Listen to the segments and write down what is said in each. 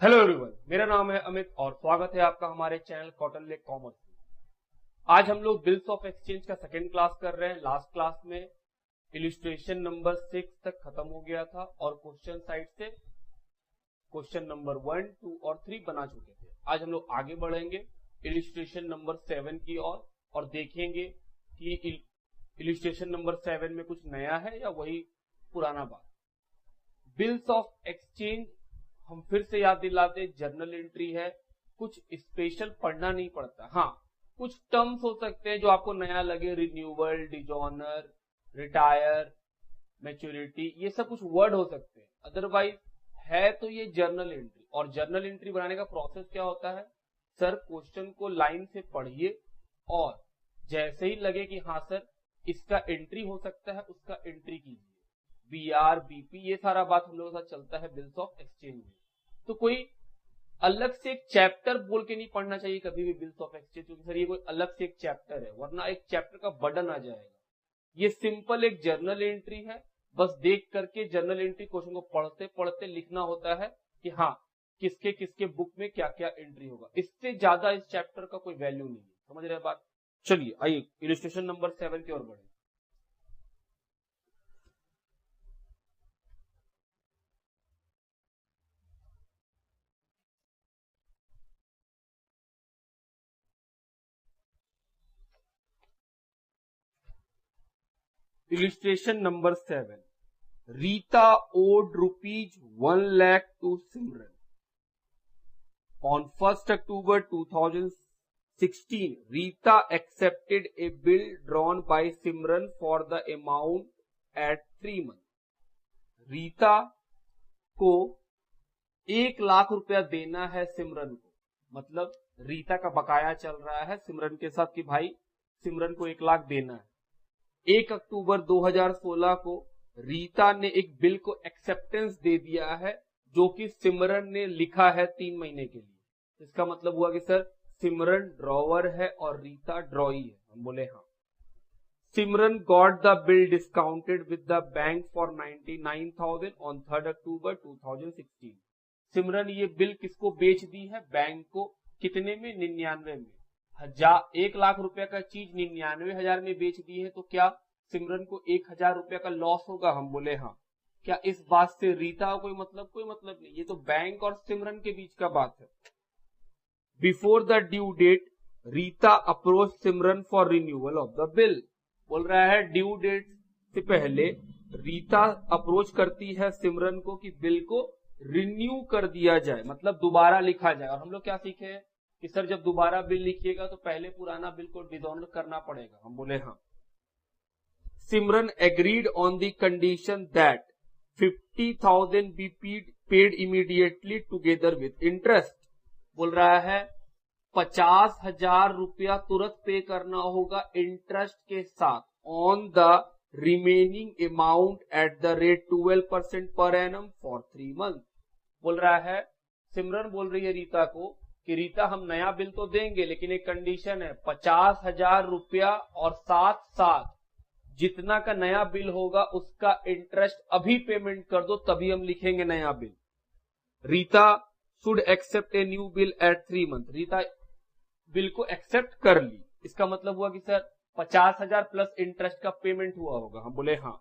Hello everyone, मेरा नाम है अमित और स्वागत है आपका हमारे चैनल कॉटन लेक कॉमर्स में। आज हम लोग बिल्स ऑफ एक्सचेंज का सेकंड क्लास कर रहे हैं। लास्ट क्लास में इलिस्ट्रेशन नंबर 6 तक खत्म हो गया था और क्वेश्चन साइड से क्वेश्चन नंबर 1, 2 और 3 बना चुके थे। आज हम लोग आगे बढ़ेंगे इलिस्ट्रेशन नंबर 7 की ओर और देखेंगे कि इलिस्ट्रेशन नंबर 7 में कुछ नया है या वही पुराना बात। बिल्स ऑफ एक्सचेंज हम फिर से याद दिलाते, जर्नल एंट्री है, कुछ स्पेशल पढ़ना नहीं पड़ता। हाँ, कुछ टर्म्स हो सकते हैं जो आपको नया लगे, रिन्यूअल, डिजॉनर, रिटायर, मैच्योरिटी, ये सब कुछ वर्ड हो सकते हैं। अदरवाइज है तो ये जर्नल एंट्री। और जर्नल एंट्री बनाने का प्रोसेस क्या होता है? सर, क्वेश्चन को लाइन से पढ़िए और जैसे ही लगे कि हाँ सर इसका एंट्री हो सकता है, उसका एंट्री कीजिए। बीआर, बीपी, ये सारा बात हम लोगों के साथ चलता है बिल्स ऑफ एक्सचेंज में। तो कोई अलग से एक चैप्टर बोल के नहीं पढ़ना चाहिए कभी भी बिल्स ऑफ एक्सचेंज, क्योंकि सर ये कोई अलग से एक चैप्टर है, वरना एक चैप्टर का बर्डन आ जाएगा। ये सिंपल एक जर्नल एंट्री है। बस देख करके जर्नल एंट्री क्वेश्चन को पढ़ते पढ़ते लिखना होता है कि हाँ किसके किसके बुक में क्या क्या एंट्री होगा। इससे ज्यादा इस चैप्टर का कोई वैल्यू नहीं है। समझ रहे बात? चलिए आइए इलिस्ट्रेशन नंबर 7 की ओर बढ़े। Illustration number 7, Rita owed rupees 1 lakh to Simran. On 1st October 2016, Rita accepted a bill drawn by Simran for the amount at 3 months. Rita को 1 लाख रुपया देना है सिमरन को, मतलब रीता का बकाया चल रहा है सिमरन के साथ कि भाई सिमरन को 1 लाख देना है। 1 अक्टूबर 2016 को रीता ने एक बिल को एक्सेप्टेंस दे दिया है जो कि सिमरन ने लिखा है 3 महीने के लिए। इसका मतलब हुआ कि सर सिमरन ड्रॉवर है और रीता ड्रॉई है। हम बोले हाँ। Simran got the bill discounted with the bank for 99,000 on 3rd October 2016। Simran ये बिल किसको बेच दी है? बैंक को। कितने में? 99 में। 1 लाख रुपए का चीज 99,000 में बेच दी है, तो क्या सिमरन को 1,000 रुपया का लॉस होगा? हम बोले हाँ। क्या इस बात से रीता कोई मतलब? कोई मतलब नहीं। ये तो बैंक और सिमरन के बीच का बात है। Before the due date Rita approach Simran for renewal of the bill. बोल रहा है ड्यू डेट से पहले रीता अप्रोच करती है सिमरन को कि बिल को रिन्यू कर दिया जाए, मतलब दोबारा लिखा जाए। और हम लोग क्या सीखे हैं कि सर जब दोबारा बिल लिखिएगा तो पहले पुराना बिल को डिसऑनर करना पड़ेगा। हम बोले हाँ। Simran agreed on the condition that 50,000 be paid immediately together with interest. बोल रहा है 50,000 रुपया तुरंत पे करना होगा इंटरेस्ट के साथ on the remaining amount at the rate 12% per annum for 3 month. बोल रहा है, सिमरन बोल रही है रीता को कि रीता हम नया बिल तो देंगे लेकिन एक कंडीशन है, 50,000 रुपया और साथ साथ जितना का नया बिल होगा उसका इंटरेस्ट अभी पेमेंट कर दो, तभी हम लिखेंगे नया bill. Rita should accept a new bill at 3 month. Rita bill को एक्सेप्ट कर ली। इसका मतलब हुआ कि सर 50,000 प्लस इंटरेस्ट का पेमेंट हुआ होगा। हम बोले हाँ।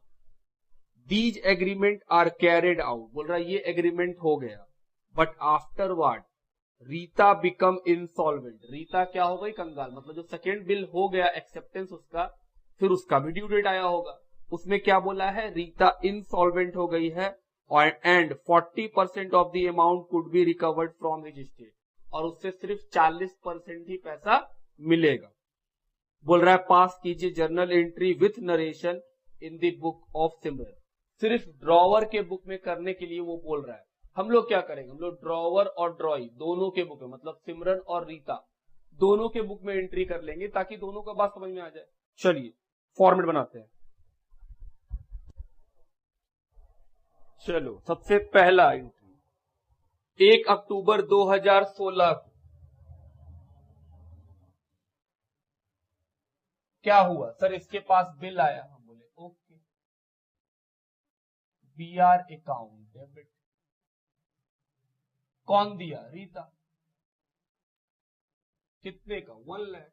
These agreement are carried out. बोल रहा है ये एग्रीमेंट हो गया, but afterward Rita become insolvent. Rita क्या हो गई? कंगाल। मतलब जो सेकेंड बिल हो गया एक्सेप्टेंस उसका, फिर उसका भी ड्यू डेट आया होगा। उसमें क्या बोला है? रीता इंसॉल्वेंट हो गई है and 40% of the amount could be recovered from his state. और उससे सिर्फ 40% ही पैसा मिलेगा। बोल रहा है पास कीजिए journal entry with narration in the book of Simran. सिर्फ ड्रॉवर के बुक में करने के लिए वो बोल रहा है। हम लोग क्या करेंगे? हम लोग ड्रॉवर और ड्रॉई दोनों के बुक में, मतलब सिमरन और रीता दोनों के बुक में एंट्री कर लेंगे ताकि दोनों का बात समझ में आ जाए। चलिए फॉर्मेट बनाते हैं। चलो सबसे पहला एंट्री 1 अक्टूबर 2016 को क्या हुआ? सर इसके पास बिल आया। हम बोले ओके, बीआर अकाउंट डेबिट। कौन दिया? रीता। कितने का? 1 lakh.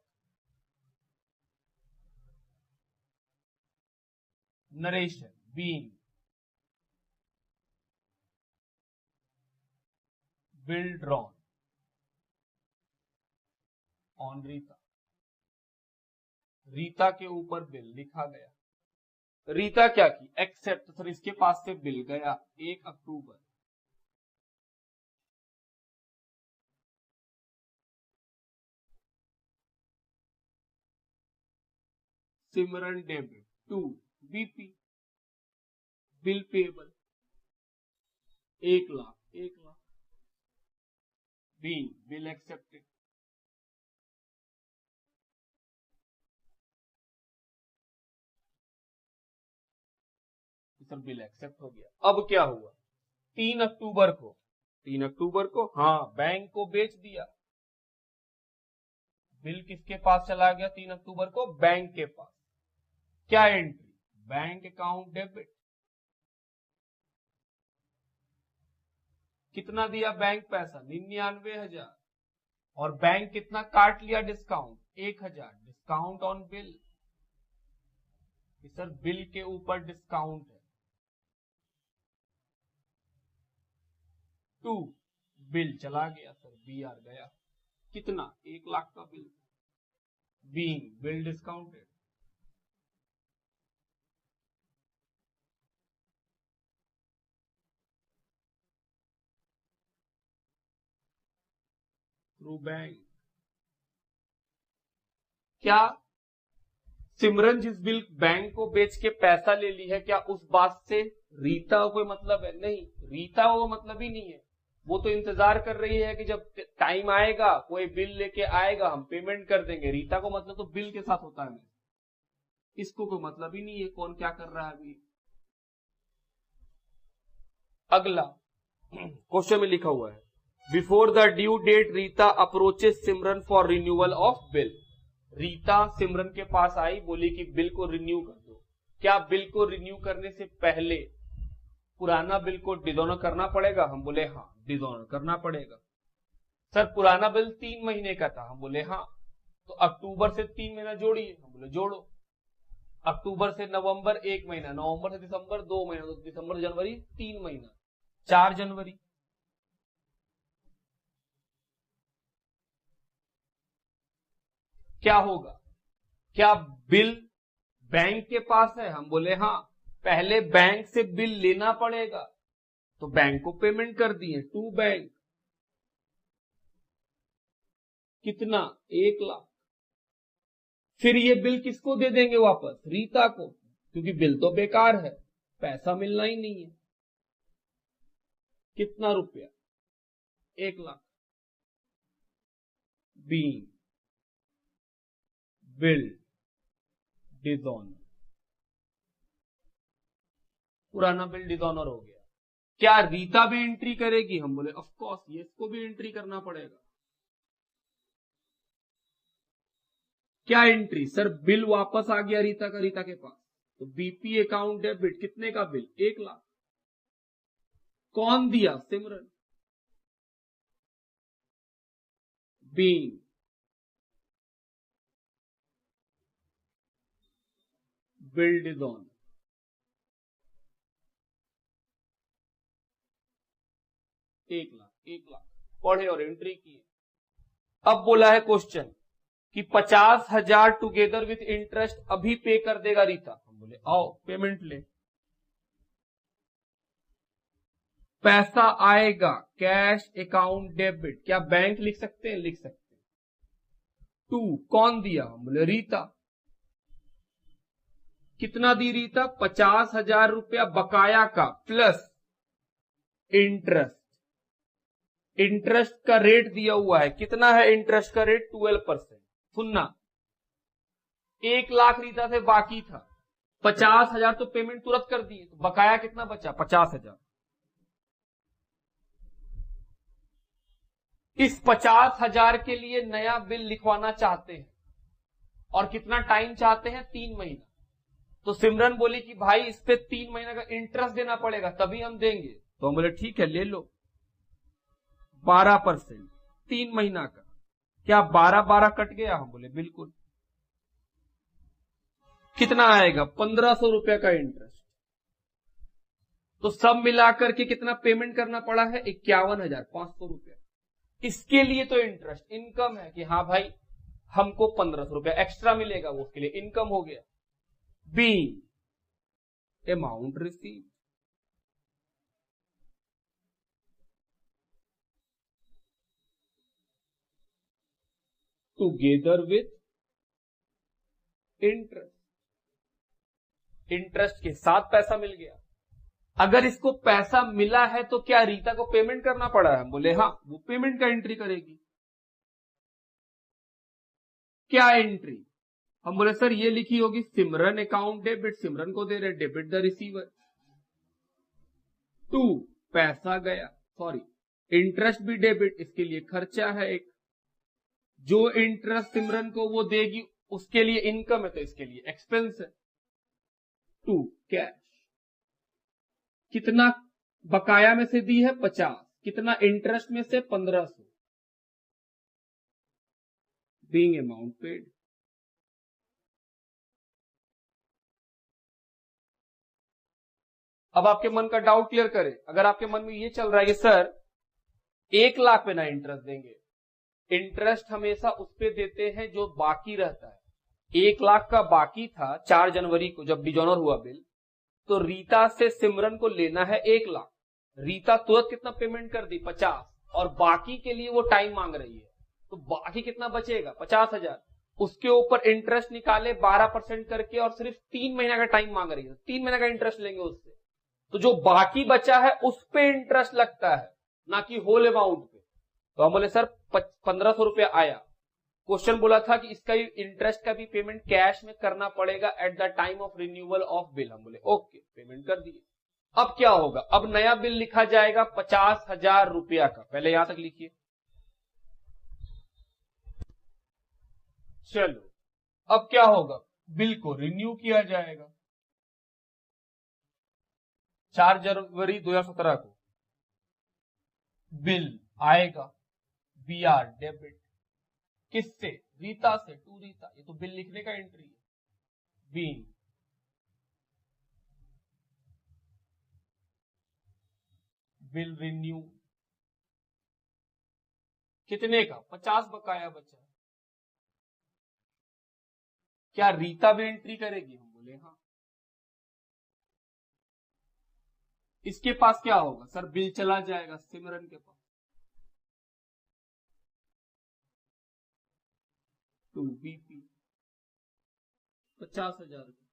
Narration being bill drawn on Rita. Rita के ऊपर बिल लिखा गया। रीता क्या की? एक्सेप्ट। तो सर इसके पास से बिल गया 1 October. Simran debit to BP bill payable 1 lakh. 1 lakh being bill accepted. Sir bill accept हो गया। अब क्या हुआ? 3 अक्टूबर को 3 अक्टूबर को हाँ बैंक को बेच दिया। बिल किसके पास चला गया? 3 अक्टूबर को बैंक के पास। क्या एंट्री? Bank account debit. कितना दिया बैंक पैसा? 99,000। और बैंक कितना काट लिया discount? 1,000 discount on bill. Sir bill के ऊपर डिस्काउंट है 2। बिल चला गया सर, बीआर गया। कितना? 1 लाख का bill. Being bill discounted. Through bank. क्या सिमरन जिस बिल बैंक को बेच के पैसा ले ली है, क्या उस बात से रीता को कोई मतलब है? नहीं, रीता को मतलब ही नहीं है। वो तो इंतजार कर रही है कि जब टाइम आएगा कोई बिल लेके आएगा हम पेमेंट कर देंगे। रीता को मतलब तो बिल के साथ होता है, इसको कोई मतलब ही नहीं है कौन क्या कर रहा है अभी। अगला क्वेश्चन में लिखा हुआ है before the due date Rita approaches Simran for renewal of bill. Rita Simran के पास आई, बोली कि बिल को रिन्यू कर दो। क्या बिल को रिन्यू करने से पहले पुराना बिल को डिसऑनर करना पड़ेगा? हम बोले हाँ डिसऑनर करना पड़ेगा। सर पुराना बिल 3 महीने का था। हम बोले हाँ। तो अक्टूबर से 3 महीना जोड़िए। हम बोले जोड़ो। अक्टूबर से नवंबर 1 महीना, नवंबर से दिसंबर 2 महीना, तो दिसंबर जनवरी 3 महीना, 4 जनवरी। क्या होगा? क्या बिल बैंक के पास है? हम बोले हाँ। पहले बैंक से बिल लेना पड़ेगा, तो बैंक को पेमेंट कर दिए टू बैंक। कितना? 1 लाख। फिर ये बिल किसको दे देंगे वापस? रीता को, क्योंकि बिल तो बेकार है, पैसा मिलना ही नहीं है। कितना रुपया? 1 लाख। Being bill dishonour. पुराना बिल डिसऑनर हो गया। क्या रीता भी एंट्री करेगी? हम बोले ऑफ कोर्स, ये इसको भी एंट्री करना पड़ेगा। क्या एंट्री? सर बिल वापस आ गया रीता का, रीता के पास, तो बीपी अकाउंट डेबिट। कितने का बिल? 1 लाख। कौन दिया? Simran. Being bill dishonour. 1 lakh. 1 lakh पढ़े और एंट्री किए। अब बोला है क्वेश्चन कि 50,000 टुगेदर विथ इंटरेस्ट अभी पे कर देगा रीता। हम बोले आओ पेमेंट ले। पैसा आएगा कैश अकाउंट डेबिट। क्या बैंक लिख सकते हैं? लिख सकते हैं। 2 कौन दिया? हम बोले रीता। कितना दी रीता? 50,000 रुपया बकाया का प्लस इंटरेस्ट। इंटरेस्ट का रेट दिया हुआ है। कितना है इंटरेस्ट का रेट? 12%। सुनना, 1 लाख रीता से बाकी था, 50,000 तो पेमेंट तुरंत कर दिए, तो बकाया कितना बचा? 50,000। इस 50,000 के लिए नया बिल लिखवाना चाहते हैं, और कितना टाइम चाहते हैं? 3 महीना। तो सिमरन बोली कि भाई इस पे 3 महीने का इंटरेस्ट देना पड़ेगा तभी हम देंगे। तो हम बोले ठीक है ले लो। 12%, 3 महीना का। क्या 12-12 कट गया? हम बोले बिल्कुल। कितना आएगा? 1500 रुपए का इंटरेस्ट। तो सब मिलाकर के कितना पेमेंट करना पड़ा है? 51,500 रुपया। इसके लिए तो इंटरेस्ट इनकम है कि हाँ भाई हमको 1500 रुपया एक्स्ट्रा मिलेगा, वो उसके लिए इनकम हो गया। B amount receive, together with interest, interest के साथ पैसा मिल गया। अगर इसको पैसा मिला है तो क्या रीता को पेमेंट करना पड़ा है? बोले हाँ, वो पेमेंट का एंट्री करेगी। क्या एंट्री? हम बोले सर ये लिखी होगी सिमरन अकाउंट डेबिट, सिमरन को दे रहे डेबिट द रिसीवर। 2 पैसा गया, सॉरी इंटरेस्ट भी डेबिट, इसके लिए खर्चा है एक। जो इंटरेस्ट सिमरन को वो देगी उसके लिए इनकम है, तो इसके लिए एक्सपेंस है। 2 कैश, कितना बकाया में से दी है? 50, कितना इंटरेस्ट में से? 1500, बीइंग अमाउंट पेड। अब आपके मन का डाउट क्लियर करें। अगर आपके मन में ये चल रहा है कि सर 1 लाख पे ना इंटरेस्ट देंगे, इंटरेस्ट हमेशा उस पे देते हैं जो बाकी रहता है। 1 लाख का बाकी था 4 जनवरी को जब डिजोनर हुआ बिल, तो रीता से सिमरन को लेना है 1 लाख। रीता तुरंत कितना पेमेंट कर दी? 50, और बाकी के लिए वो टाइम मांग रही है, तो बाकी कितना बचेगा? 50,000। उसके ऊपर इंटरेस्ट निकाले 12% करके, और सिर्फ 3 महीना का टाइम मांग रही है, 3 महीना का इंटरेस्ट लेंगे उससे, तो जो बाकी बचा है उस पे इंटरेस्ट लगता है, ना कि होल अमाउंट पे। तो हम बोले सर 1500 रुपया आया। क्वेश्चन बोला था कि इसका इंटरेस्ट का भी पेमेंट कैश में करना पड़ेगा at the time of renewal of bill. हम बोले ओके, पेमेंट कर दिए। अब क्या होगा? अब नया बिल लिखा जाएगा 50,000 रुपया का। पहले यहां तक लिखिए। चलो अब क्या होगा? बिल को रिन्यू किया जाएगा 4 जनवरी 2017 को। बिल आएगा बीआर डेबिट, किससे? रीता से, टू रीता। ये तो बिल लिखने का एंट्री है। बीइंग बिल रिन्यू, कितने का? 50 बकाया बचा। क्या रीता भी एंट्री करेगी? हम बोले हाँ। इसके पास क्या होगा? सर बिल चला जाएगा सिमरन के पास, टू बीपी 50,000 रुपये।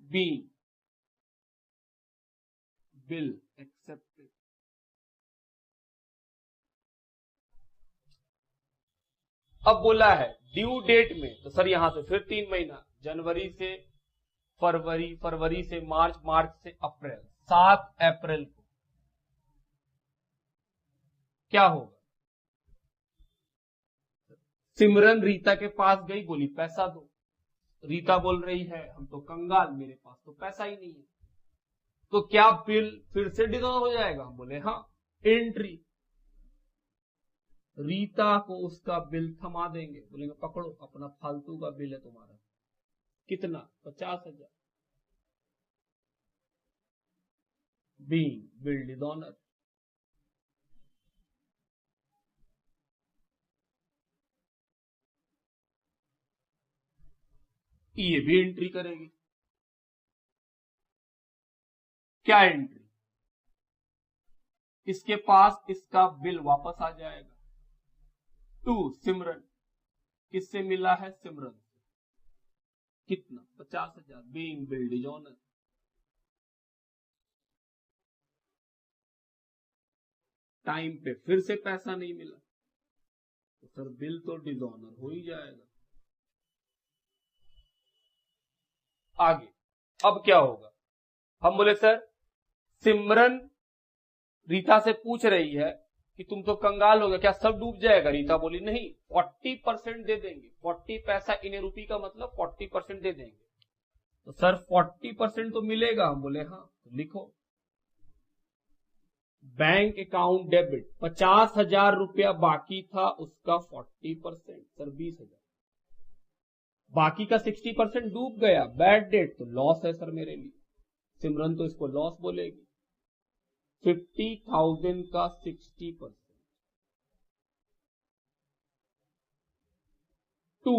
B bill accepted. अब बोला है ड्यू डेट में, तो सर यहां से फिर 3 महीना, जनवरी से फरवरी, फरवरी से मार्च, मार्च से अप्रैल, 7 अप्रैल को क्या होगा? सिमरन रीता के पास गई, बोली पैसा दो। रीता बोल रही है हम तो कंगाल, मेरे पास तो पैसा ही नहीं है। तो क्या बिल फिर से डिसऑनर हो जाएगा? हम बोले हाँ। एंट्री, रीता को उसका बिल थमा देंगे, बोलेंगे पकड़ो अपना फालतू का बिल है तुम्हारा। कितना? 50,000। बीइंग बिल डिसऑनर, ये भी एंट्री करेगी। क्या एंट्री? इसके पास इसका बिल वापस आ जाएगा। टू सिमरन, किससे मिला है? सिमरन से। कितना? 50,000। बीइंग बिल डिसऑनर, टाइम पे फिर से पैसा नहीं मिला, तो सर बिल तो डिसऑनर हो ही जाएगा। आगे अब क्या होगा? हम बोले सर सिमरन रीता से पूछ रही है कि तुम तो कंगाल हो गया, क्या सब डूब जाएगा? रीता बोली नहीं, 40% दे देंगे। 40 पैसा इन रूपी का मतलब 40% दे देंगे। तो सर 40% तो मिलेगा? हम बोले हाँ। तो लिखो बैंक अकाउंट डेबिट 50,000 रुपया बाकी था, उसका 40%, सर 20,000, बाकी का 60% डूब गया, बैड डेट, तो लॉस है सर मेरे लिए। सिमरन तो इसको लॉस बोलेगी। 50,000 का 60%। 2,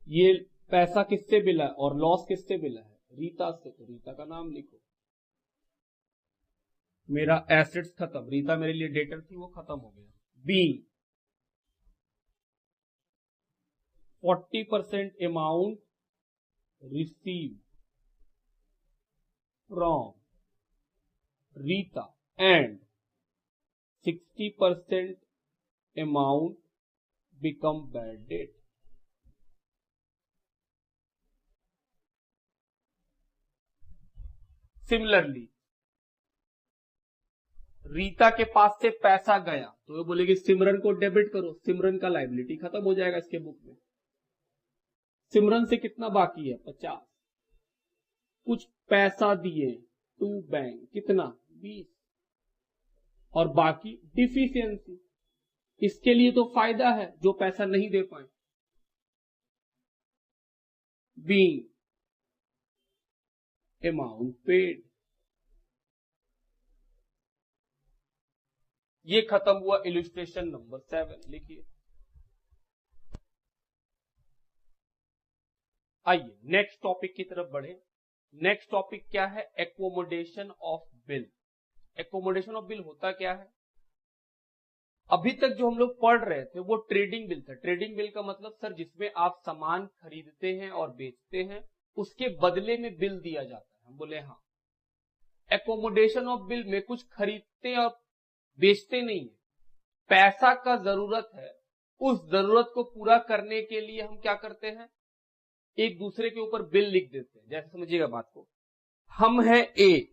ये पैसा किससे मिला है और लॉस किससे मिला है? रीता से, तो रीता का नाम लिखो। मेरा एसेट्स खत्म, रीता मेरे लिए डेटर थी, वो खत्म हो गया। Be, 40% amount receive from Rita and 60% amount become bad debt. Similarly Rita के पास से पैसा गया तो वो बोलेगी सिमरन को डेबिट करो, सिमरन का लायबिलिटी खत्म हो जाएगा इसके बुक में। सिमरन से कितना बाकी है? 50। कुछ पैसा दिए टू बैंक, कितना? 20, और बाकी डिफिशियंसी। इसके लिए तो फायदा है जो पैसा नहीं दे पाए। Being amount paid. ये खत्म हुआ इलस्ट्रेशन नंबर 7। लिखिए। आइए नेक्स्ट टॉपिक की तरफ बढ़े। नेक्स्ट टॉपिक क्या है? Accommodation of bill. Accommodation of bill होता क्या है? अभी तक जो हम लोग पढ़ रहे थे वो ट्रेडिंग बिल था। ट्रेडिंग बिल का मतलब सर जिसमें आप सामान खरीदते हैं और बेचते हैं, उसके बदले में बिल दिया जाता है। हम बोले हाँ। एकोमोडेशन ऑफ बिल में कुछ खरीदते और बेचते नहीं है, पैसा का जरूरत है, उस जरूरत को पूरा करने के लिए हम क्या करते हैं? एक दूसरे के ऊपर बिल लिख देते हैं। जैसे समझिएगा बात को, हम हैं ए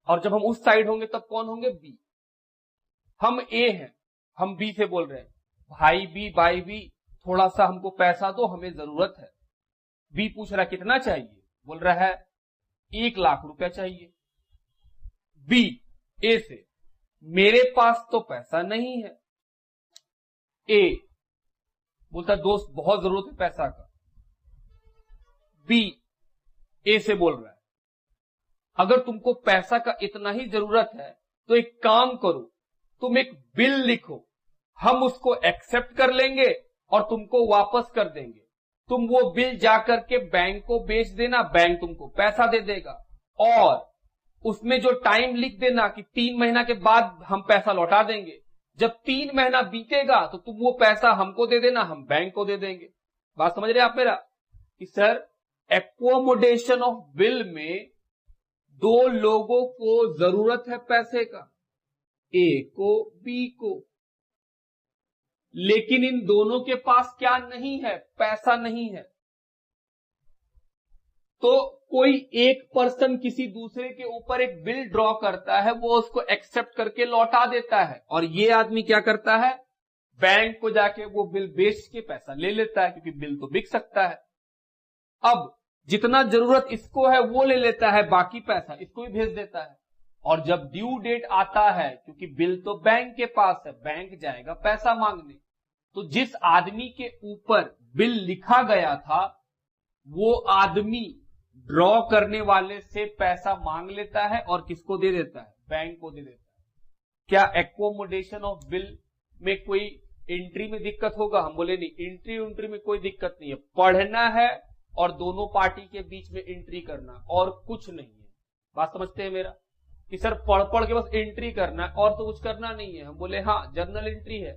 और जब हम उस साइड होंगे तब कौन होंगे? बी। हम ए हैं, हम बी से बोल रहे हैं भाई बी, बाई बी, थोड़ा सा हमको पैसा दो, हमें जरूरत है। बी पूछ रहा कितना चाहिए? बोल रहा है 1 लाख रुपया चाहिए। बी ए से, मेरे पास तो पैसा नहीं है। ए बोलता दोस्त बहुत जरूरत है पैसा का। बी ए से बोल रहा है अगर तुमको पैसा का इतना ही जरूरत है तो एक काम करो, तुम एक बिल लिखो, हम उसको एक्सेप्ट कर लेंगे और तुमको वापस कर देंगे। तुम वो बिल जाकर के बैंक को बेच देना, बैंक तुमको पैसा दे देगा, और उसमें जो टाइम लिख देना कि 3 महीना के बाद हम पैसा लौटा देंगे। जब 3 महीना बीतेगा तो तुम वो पैसा हमको दे देना, हम बैंक को दे देंगे। बात समझ रहे आप मेरा? कि सर एकोमोडेशन ऑफ बिल में 2 लोगों को जरूरत है पैसे का, ए को बी को, लेकिन इन दोनों के पास क्या नहीं है? पैसा नहीं है। तो कोई एक पर्सन किसी दूसरे के ऊपर एक बिल ड्रॉ करता है, वो उसको एक्सेप्ट करके लौटा देता है, और ये आदमी क्या करता है? बैंक को जाके वो बिल बेच के पैसा ले लेता है, क्योंकि बिल तो बिक सकता है। अब जितना जरूरत इसको है वो ले लेता है, बाकी पैसा इसको भी भेज देता है। और जब ड्यू डेट आता है, क्योंकि बिल तो बैंक के पास है, बैंक जाएगा पैसा मांगने, तो जिस आदमी के ऊपर बिल लिखा गया था वो आदमी ड्रॉ करने वाले से पैसा मांग लेता है और किसको दे देता है? बैंक को दे देता है। क्या एकोमोडेशन ऑफ बिल में कोई एंट्री में दिक्कत होगा? हम बोले नहीं, एंट्री में कोई दिक्कत नहीं है। पढ़ना है और दोनों पार्टी के बीच में एंट्री करना, और कुछ नहीं है। बात समझते हैं मेरा? कि सर पढ़ पढ़ के बस एंट्री करना है और तो कुछ करना नहीं है। हम बोले हाँ, जर्नल एंट्री है।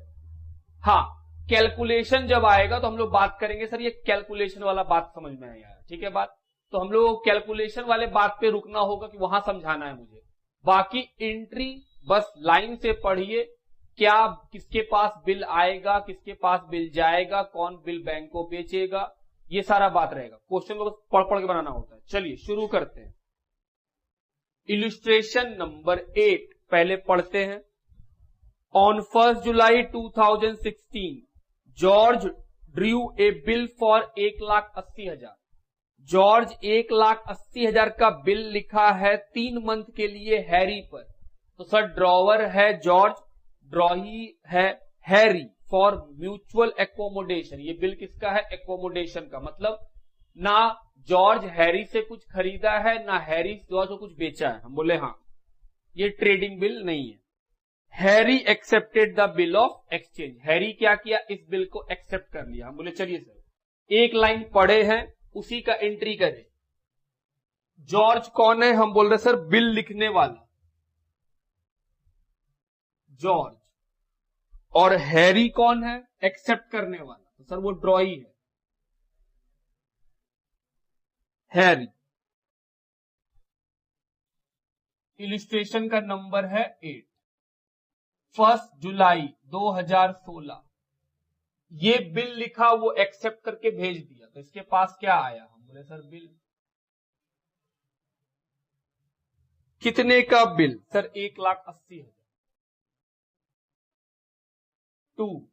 हाँ, कैलकुलेशन जब आएगा तो हम लोग बात करेंगे सर ये कैलकुलेशन वाला बात समझ में आया, ठीक है बात? तो हम लोग कैलकुलेशन वाले बात पे रुकना होगा कि वहां समझाना है मुझे। बाकी एंट्री बस लाइन से पढ़िए, क्या किसके पास बिल आएगा, किसके पास बिल जाएगा, कौन बिल बैंक को बेचेगा, ये सारा बात रहेगा। क्वेश्चन को बस पढ़ पढ़ के बनाना होता है। चलिए शुरू करते हैं। इलस्ट्रेशन नंबर 8 पहले पढ़ते हैं। On 1 July 2016 George Drew A bill for 1,80,000। George 1,80,000 का बिल लिखा है 3 मंथ के लिए हैरी पर। तो सर ड्रॉवर है जॉर्ज, ड्रॉही है हैरी फॉर म्यूचुअल एकोमोडेशन। ये बिल किसका है? एकोमोडेशन का। मतलब ना जॉर्ज हैरी से कुछ खरीदा है ना हैरी जॉर्ज को कुछ बेचा है। हम बोले हाँ, ये ट्रेडिंग बिल नहीं है। Harry accepted the bill of exchange. Harry क्या किया? इस बिल को एक्सेप्ट कर लिया। हम बोले चलिए सर एक लाइन पढ़े हैं उसी का एंट्री करें। जॉर्ज कौन है? हम बोल रहे सर बिल लिखने वाला जॉर्ज। और हैरी कौन है? एक्सेप्ट करने वाला। तो सर वो ड्रॉई है हैरी। इलिस्ट्रेशन का नंबर है 8। 1 जुलाई 2016 ये बिल लिखा, वो एक्सेप्ट करके भेज दिया। तो इसके पास क्या आया? हम बोले सर बिल। कितने का बिल? सर 1,80,000। 2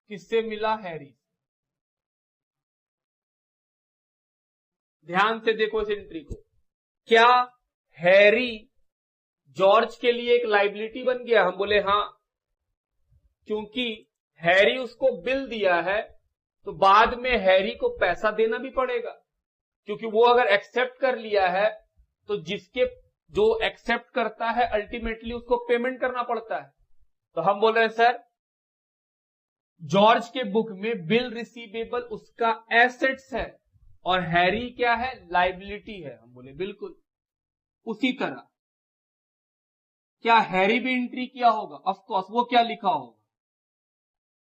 किससे मिला? हैरी। ध्यान से देखो इस एंट्री को। क्या हैरी जॉर्ज के लिए एक लाइबिलिटी बन गया? हम बोले हाँ, क्योंकि हैरी उसको बिल दिया है तो बाद में हैरी को पैसा देना भी पड़ेगा, क्योंकि वो अगर एक्सेप्ट कर लिया है तो जो एक्सेप्ट करता है अल्टीमेटली उसको पेमेंट करना पड़ता है। तो हम बोल रहे हैं सर जॉर्ज के बुक में बिल रिसीवेबल उसका एसेट्स है और हैरी क्या है? लाइबिलिटी है। हम बोले बिल्कुल। उसी तरह क्या हैरी भी एंट्री किया होगा? Of course. वो क्या लिखा होगा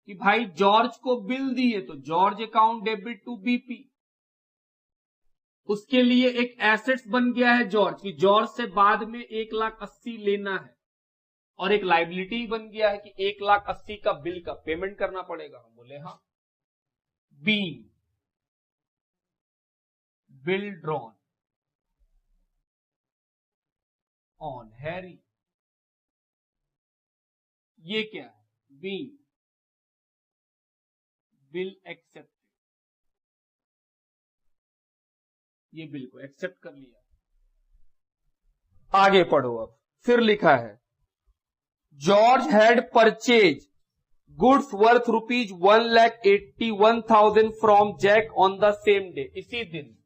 कि भाई जॉर्ज को बिल दिए तो George account debit to BP. उसके लिए एक एसेट्स बन गया है जॉर्ज, कि जॉर्ज से बाद में 1,80,000 लेना है, और एक लाइबिलिटी बन गया है कि 1,80,000 का बिल का पेमेंट करना पड़ेगा। हम बोले हाँ। Be bill drawn on Harry. ये क्या है? Be bill accept. ये बिल को एक्सेप्ट कर लिया। आगे पढ़ो। अब फिर लिखा है George had purchase goods worth ₹1,81,000 from Jack on the same day. इसी दिन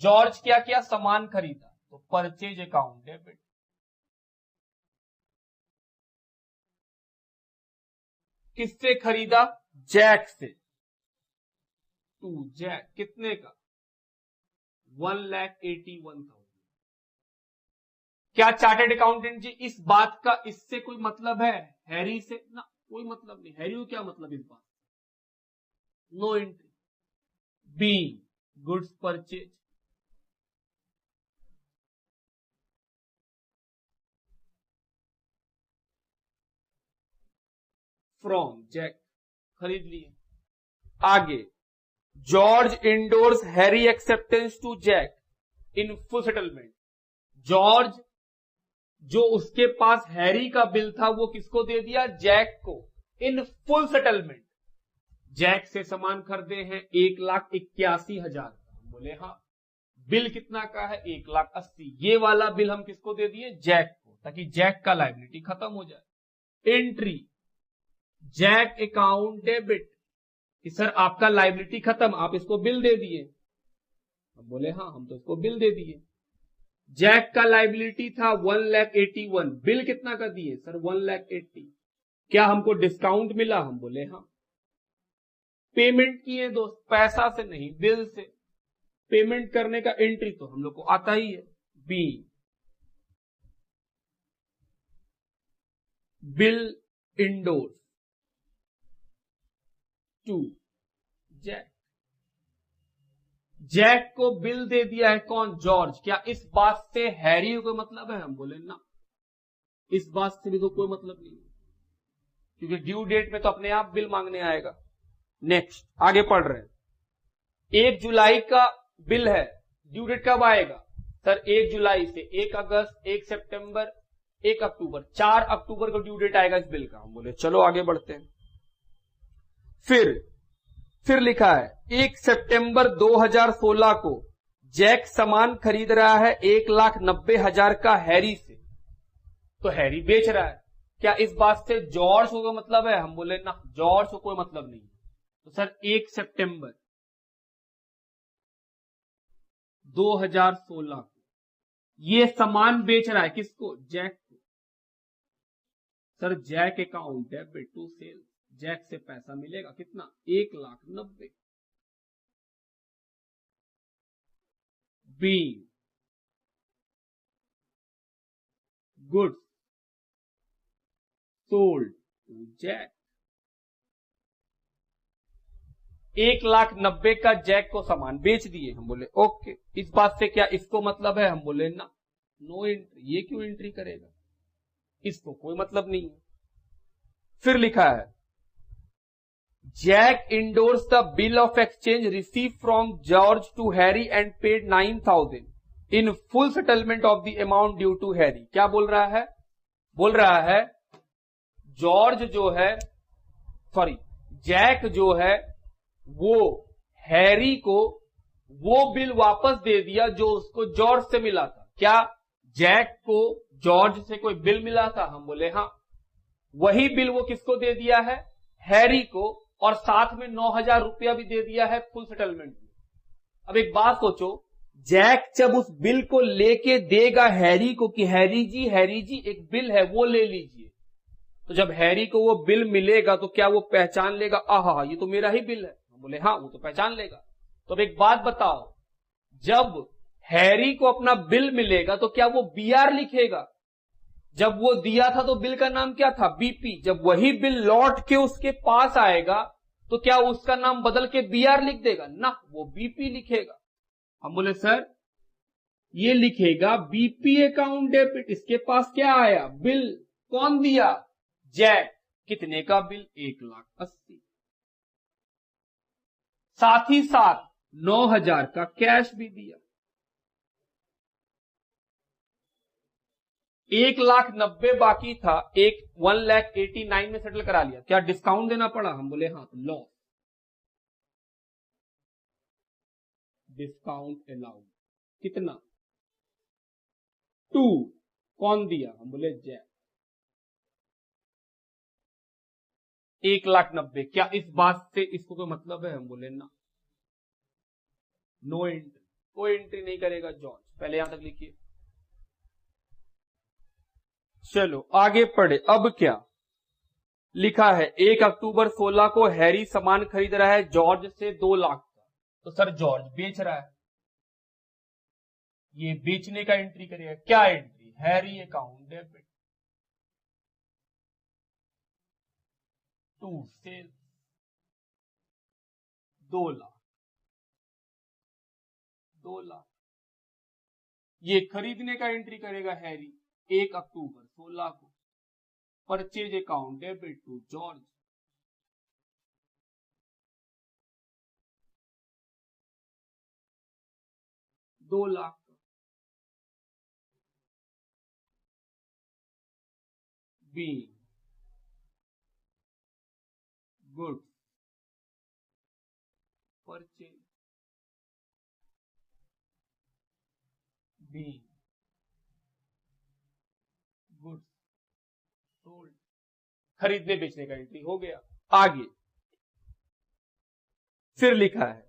जॉर्ज क्या किया? सामान खरीदा। तो परचेज अकाउंट डेबिट। किससे खरीदा? जैक से। To Jack. कितने का? 1,81,000। क्या चार्टेड अकाउंटेंट जी इस बात का इससे कोई मतलब है हैरी से? ना, कोई मतलब नहीं। हैरी को क्या मतलब इस बात? No entry. Be goods purchase from Jack, खरीद लिए। आगे George endorse Harry acceptance to Jack in full settlement. George जो उसके पास हैरी का बिल था वो किसको दे दिया? जैक को, इन फुल सेटलमेंट। जैक से सामान खरीदे हैं 1,81,000। बोले हाँ। बिल कितना का है? 1,80,000। ये वाला बिल हम किसको दे दिए? जैक को, ताकि जैक का लायबिलिटी खत्म हो जाए। एंट्री जैक अकाउंट डेबिट कि सर आपका लायबिलिटी खत्म, आप इसको बिल दे दिए। हम बोले हाँ, हम तो इसको बिल दे दिए। जैक का लायबिलिटी था 1,81,000, बिल कितना का दिए? सर 1,80,000। क्या हमको डिस्काउंट मिला? हम बोले हाँ। पेमेंट किए दोस्त, पैसा से नहीं बिल से। पेमेंट करने का एंट्री तो हम लोग को आता ही है। Be bill endorse to Jack. Jack को बिल दे दिया है कौन? जॉर्ज। क्या इस बात से हैरी को कोई मतलब है? हम बोले ना, इस बात से भी तो कोई मतलब नहीं, क्योंकि ड्यू डेट में तो अपने आप बिल मांगने आएगा। नेक्स्ट आगे पढ़ रहे हैं। 1 जुलाई का बिल है, ड्यू डेट कब आएगा? सर 1 जुलाई से 1 अगस्त, 1 सितंबर, 1 अक्टूबर, 4 अक्टूबर को ड्यू डेट आएगा इस बिल का। हम बोले चलो आगे बढ़ते हैं। फिर फिर लिखा है 1 सितंबर 2016 को जैक सामान खरीद रहा है 1,90,000 का हैरी से, तो हैरी बेच रहा है। क्या इस बात से जॉर्ज को मतलब है? हम बोले ना, जॉर्ज को कोई मतलब नहीं है। तो सर 1 सितंबर 2016 को ये सामान बेच रहा है, किसको? जैक को। Sir Jack account debit to sale, Jack से पैसा मिलेगा कितना? 1,90,000। Being goods sold to Jack, 1,90,000 का जैक को सामान बेच दिए। हम बोले ओके, इस बात से क्या इसको मतलब है? हम बोले ना, नो एंट्री। ये क्यों एंट्री करेगा? इसको कोई मतलब नहीं है। फिर लिखा है Jack endorse the bill of exchange receive from George to Harry and paid 9,000 in full settlement of the amount due to Harry. क्या बोल रहा है? बोल रहा है जॉर्ज जो है, सॉरी जैक जो है, वो हैरी को वो बिल वापस दे दिया जो उसको जॉर्ज से मिला था। क्या जैक को जॉर्ज से कोई बिल मिला था? हम बोले हाँ। वही बिल वो किसको दे दिया है? हैरी को, और साथ में 9,000 रुपया भी दे दिया है फुल सेटलमेंट में। अब एक बात सोचो, जैक जब उस बिल को लेके देगा हैरी को कि हैरी जी एक बिल है वो ले लीजिए, तो जब हैरी को वो बिल मिलेगा तो क्या वो पहचान लेगा, आहा ये तो मेरा ही बिल है? हम बोले हाँ, वो तो पहचान लेगा। तो अब एक बात बताओ, जब हैरी को अपना बिल मिलेगा तो क्या वो बीआर लिखेगा? जब वो दिया था तो बिल का नाम क्या था? बीपी। जब वही बिल लौट के उसके पास आएगा तो क्या उसका नाम बदल के बीआर लिख देगा? ना, वो बीपी लिखेगा। हम बोले सर ये लिखेगा बीपी अकाउंट डेबिट, इसके पास क्या आया? बिल। कौन दिया? जैक। कितने का बिल? 1,80,000। साथ ही साथ 9,000 का कैश भी दिया। 1,90,000 बाकी था, 1,89,000 में सेटल करा लिया। क्या डिस्काउंट देना पड़ा? हम बोले हाँ। तो लॉस, डिस्काउंट अलाउड कितना? 2। कौन दिया? हम बोले जैक। 1,90,000। क्या इस बात से इसको कोई मतलब है? हम बोले ना, नो एंट्री। कोई एंट्री नहीं करेगा जॉर्ज। पहले यहां तक लिखिए। चलो आगे पढ़े। अब क्या लिखा है? 1 अक्टूबर 16 को हैरी सामान खरीद रहा है जॉर्ज से 2 लाख का, तो सर जॉर्ज बेच रहा है, ये बेचने का एंट्री करेगा। क्या entry? Harry account debit to sale 2 lakh. 2 lakh ये खरीदने का एंट्री करेगा हैरी 1 अक्टूबर 16 को। Purchase account debit to George 2 lakh. Be good purchase be good sold. खरीदने बेचने का एंट्री हो गया। आगे फिर लिखा है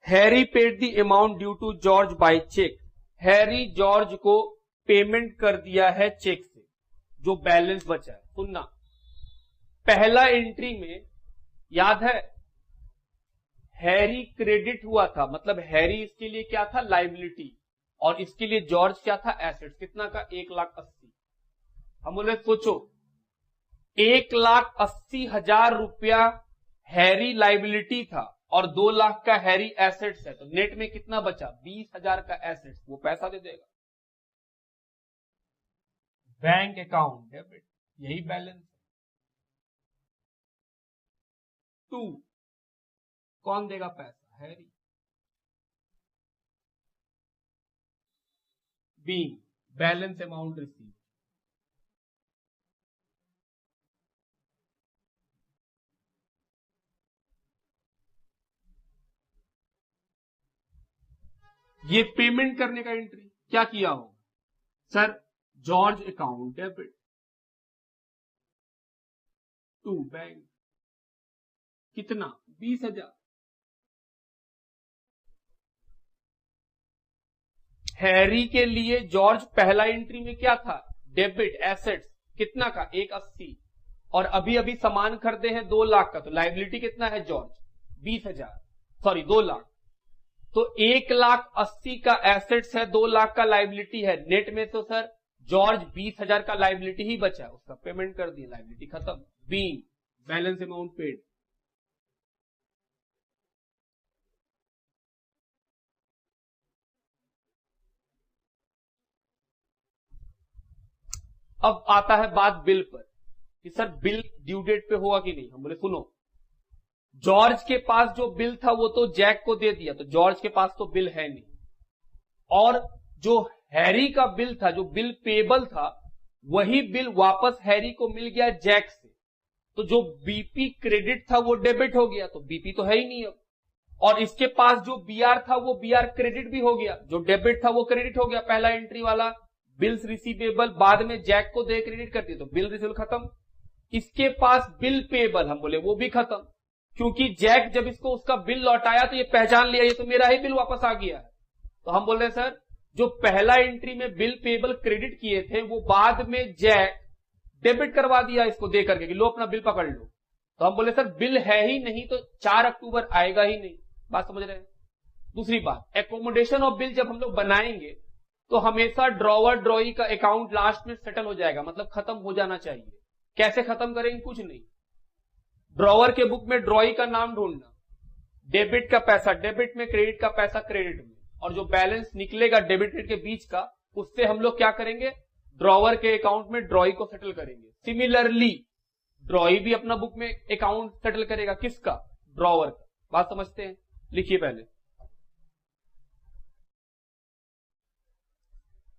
Harry paid the amount due to George by cheque. Harry George को पेमेंट कर दिया है चेक से, जो बैलेंस बचा है। सुनना, पहला एंट्री में याद है हैरी क्रेडिट हुआ था, मतलब हैरी इसके लिए क्या था? लाइबिलिटी, और इसके लिए जॉर्ज क्या था? एसेट। कितना का? 1,80,000। हम बोले सोचो 1,80,000 रुपया हैरी लाइबिलिटी था और 2 लाख का हैरी एसेट्स है, तो नेट में कितना बचा? 20,000 का एसेट्स। वो पैसा दे देगा। बैंक अकाउंट डेबिट, यही बैलेंस। 2 कौन देगा पैसा? Harry. Be balance amount receive. ये पेमेंट करने का एंट्री क्या किया होगा sir? George account debit to bank, कितना? 20,000। हैरी के लिए जॉर्ज पहला एंट्री में क्या था? डेबिट एसेट्स, कितना का? 180। और अभी अभी सामान खरीदे हैं 2 लाख का, तो लाइबिलिटी कितना है जॉर्ज? 20,000, सॉरी 2 लाख। तो 1,80,000 का एसेट्स है, 2 लाख का लाइबिलिटी है। नेट में तो सर जॉर्ज 20,000 का लाइबिलिटी ही बचा, उसका पेमेंट कर दिया, लाइबिलिटी खत्म। B balance amount paid. अब आता है बात बिल पर कि सर बिल ड्यू डेट पे हुआ कि नहीं। हम बोले सुनो, जॉर्ज के पास जो बिल था वो तो जैक को दे दिया, तो जॉर्ज के पास तो बिल है नहीं। और जो हैरी का बिल था, जो बिल पेबल था, वही बिल वापस हैरी को मिल गया जैक से। तो जो बीपी क्रेडिट था वो डेबिट हो गया, तो बीपी तो है ही नहीं अब। और इसके पास जो बीआर था वो बीआर क्रेडिट भी हो गया, जो डेबिट था वो क्रेडिट हो गया। पहला एंट्री वाला बिल्स रिसीवेबल बाद में जैक को दे क्रेडिट करती, तो बिल रिसीवेबल खत्म। इसके पास बिल पेबल, हम बोले वो भी खत्म, क्योंकि जैक जब इसको उसका बिल लौटाया तो ये पहचान लिया ये तो मेरा ही बिल वापस आ गया है। तो हम बोल रहे सर जो पहला एंट्री में बिल पेबल क्रेडिट किए थे वो बाद में जैक डेबिट करवा दिया इसको दे करके कि लो अपना बिल पकड़ लो। तो हम बोले सर बिल है ही नहीं तो 4 अक्टूबर आएगा ही नहीं। बात समझ रहे हैं? दूसरी बात, एकोमोडेशन ऑफ बिल जब हम लोग बनाएंगे तो हमेशा ड्रॉवर ड्रॉई का अकाउंट लास्ट में सेटल हो जाएगा, मतलब खत्म हो जाना चाहिए। कैसे खत्म करेंगे? कुछ नहीं, ड्रॉवर के बुक में ड्रॉई का नाम ढूंढना, डेबिट का पैसा डेबिट में, क्रेडिट का पैसा क्रेडिट में, और जो बैलेंस निकलेगा डेबिट क्रेडिट के बीच का उससे हम लोग क्या करेंगे? ड्रॉवर के अकाउंट में ड्रॉई को सेटल करेंगे। सिमिलरली ड्रॉई भी अपना बुक में अकाउंट सेटल करेगा, किसका? ड्रॉवर का। बात समझते हैं? लिखिए पहले,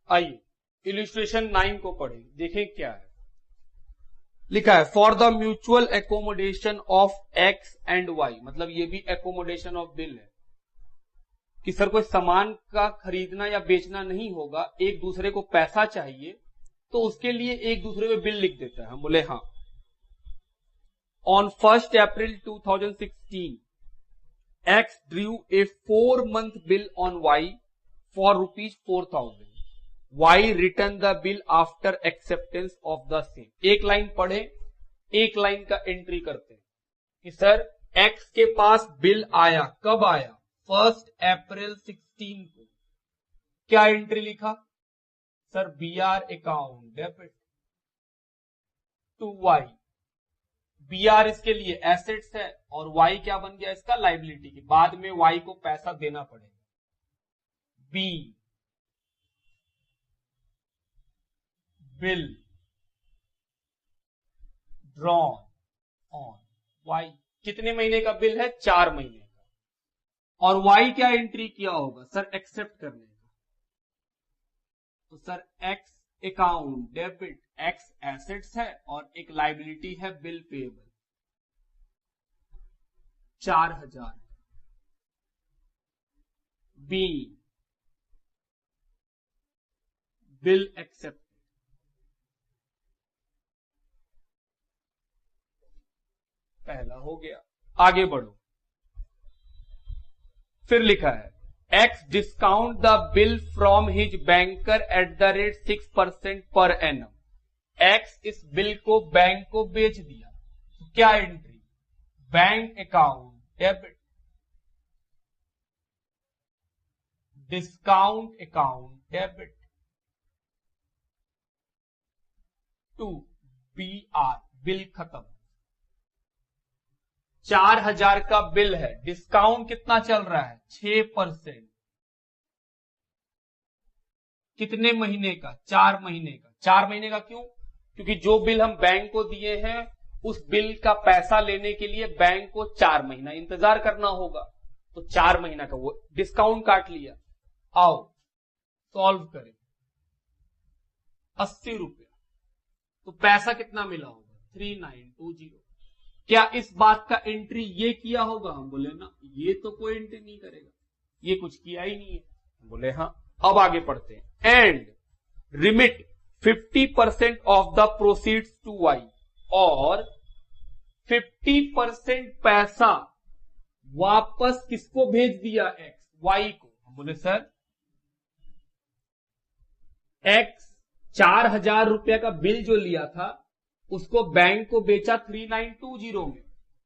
आइए इलिस्ट्रेशन 9 को पढ़ें, देखें क्या है लिखा है। For the mutual accommodation of X and Y, मतलब ये भी एकोमोडेशन ऑफ बिल है कि सर कोई सामान का खरीदना या बेचना नहीं होगा, एक दूसरे को पैसा चाहिए तो उसके लिए एक दूसरे पे बिल लिख देता है। हम बोले हाँ। On 1 April 2016 X drew a 4-month bill on Y for ₹4,000। Y return the bill after acceptance of the same. एक लाइन पढ़े, एक लाइन का एंट्री करते हैं कि सर एक्स के पास बिल आया, कब आया? 1 अप्रैल 16 को। क्या एंट्री लिखा? Sir BR account debit to Y. BR इसके लिए एसेट्स है और वाई क्या बन गया इसका? लाइबिलिटी की। बाद में वाई को पैसा देना पड़ेगा। Be bill drawn on Y. कितने महीने का बिल है? 4 महीने का। और वाई क्या एंट्री किया होगा? सर एक्सेप्ट करने का। तो sir X account debit, X assets है और एक लाइबिलिटी है bill payable 4,000। Be bill accept. पहला हो गया। आगे बढ़ो, फिर लिखा है X discount the bill from his banker at the rate 6% per annum. X इस बिल को बैंक को बेच दिया, तो क्या entry? Bank account debit discount account debit to BR bill खत्म। 4,000 का बिल है, डिस्काउंट कितना चल रहा है? 6%। कितने महीने का? 4 महीने का। 4 महीने का क्यों? क्योंकि जो बिल हम बैंक को दिए हैं उस बिल का पैसा लेने के लिए बैंक को 4 महीना इंतजार करना होगा, तो 4 महीना का वो डिस्काउंट काट लिया। आओ सॉल्व करें। 80 रुपया, तो पैसा कितना मिला होगा? 3920। क्या इस बात का एंट्री ये किया होगा? हम बोले ना, ये तो कोई एंट्री नहीं करेगा, ये कुछ किया ही नहीं है। बोले हाँ। अब आगे पढ़ते हैं। And remit 50% of the proceeds to Y, और 50% पैसा वापस किसको भेज दिया? एक्स, वाई को। हम बोले सर एक्स 4,000 रुपया का बिल जो लिया था उसको बैंक को बेचा 3920 में,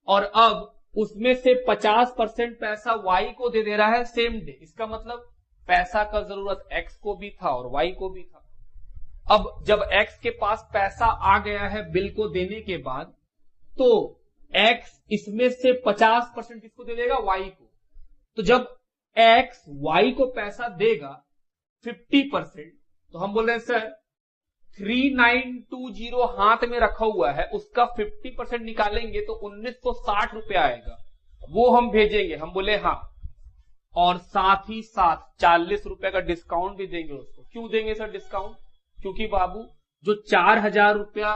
और अब उसमें से 50% पैसा वाई को दे रहा है सेम डे। इसका मतलब पैसा का जरूरत एक्स को भी था और वाई को भी था। अब जब एक्स के पास पैसा आ गया है बिल को देने के बाद, तो एक्स इसमें से 50% किसको दे देगा? वाई को। तो जब एक्स वाई को पैसा देगा 50%, तो हम बोल रहे हैं सर 3920 हाथ में रखा हुआ है, उसका 50% निकालेंगे तो 1960 रुपया आएगा, वो हम भेजेंगे। हम बोले हाँ, और साथ ही साथ 40 रुपया का डिस्काउंट भी देंगे उसको। क्यों देंगे सर डिस्काउंट? क्योंकि बाबू जो 4,000 रुपया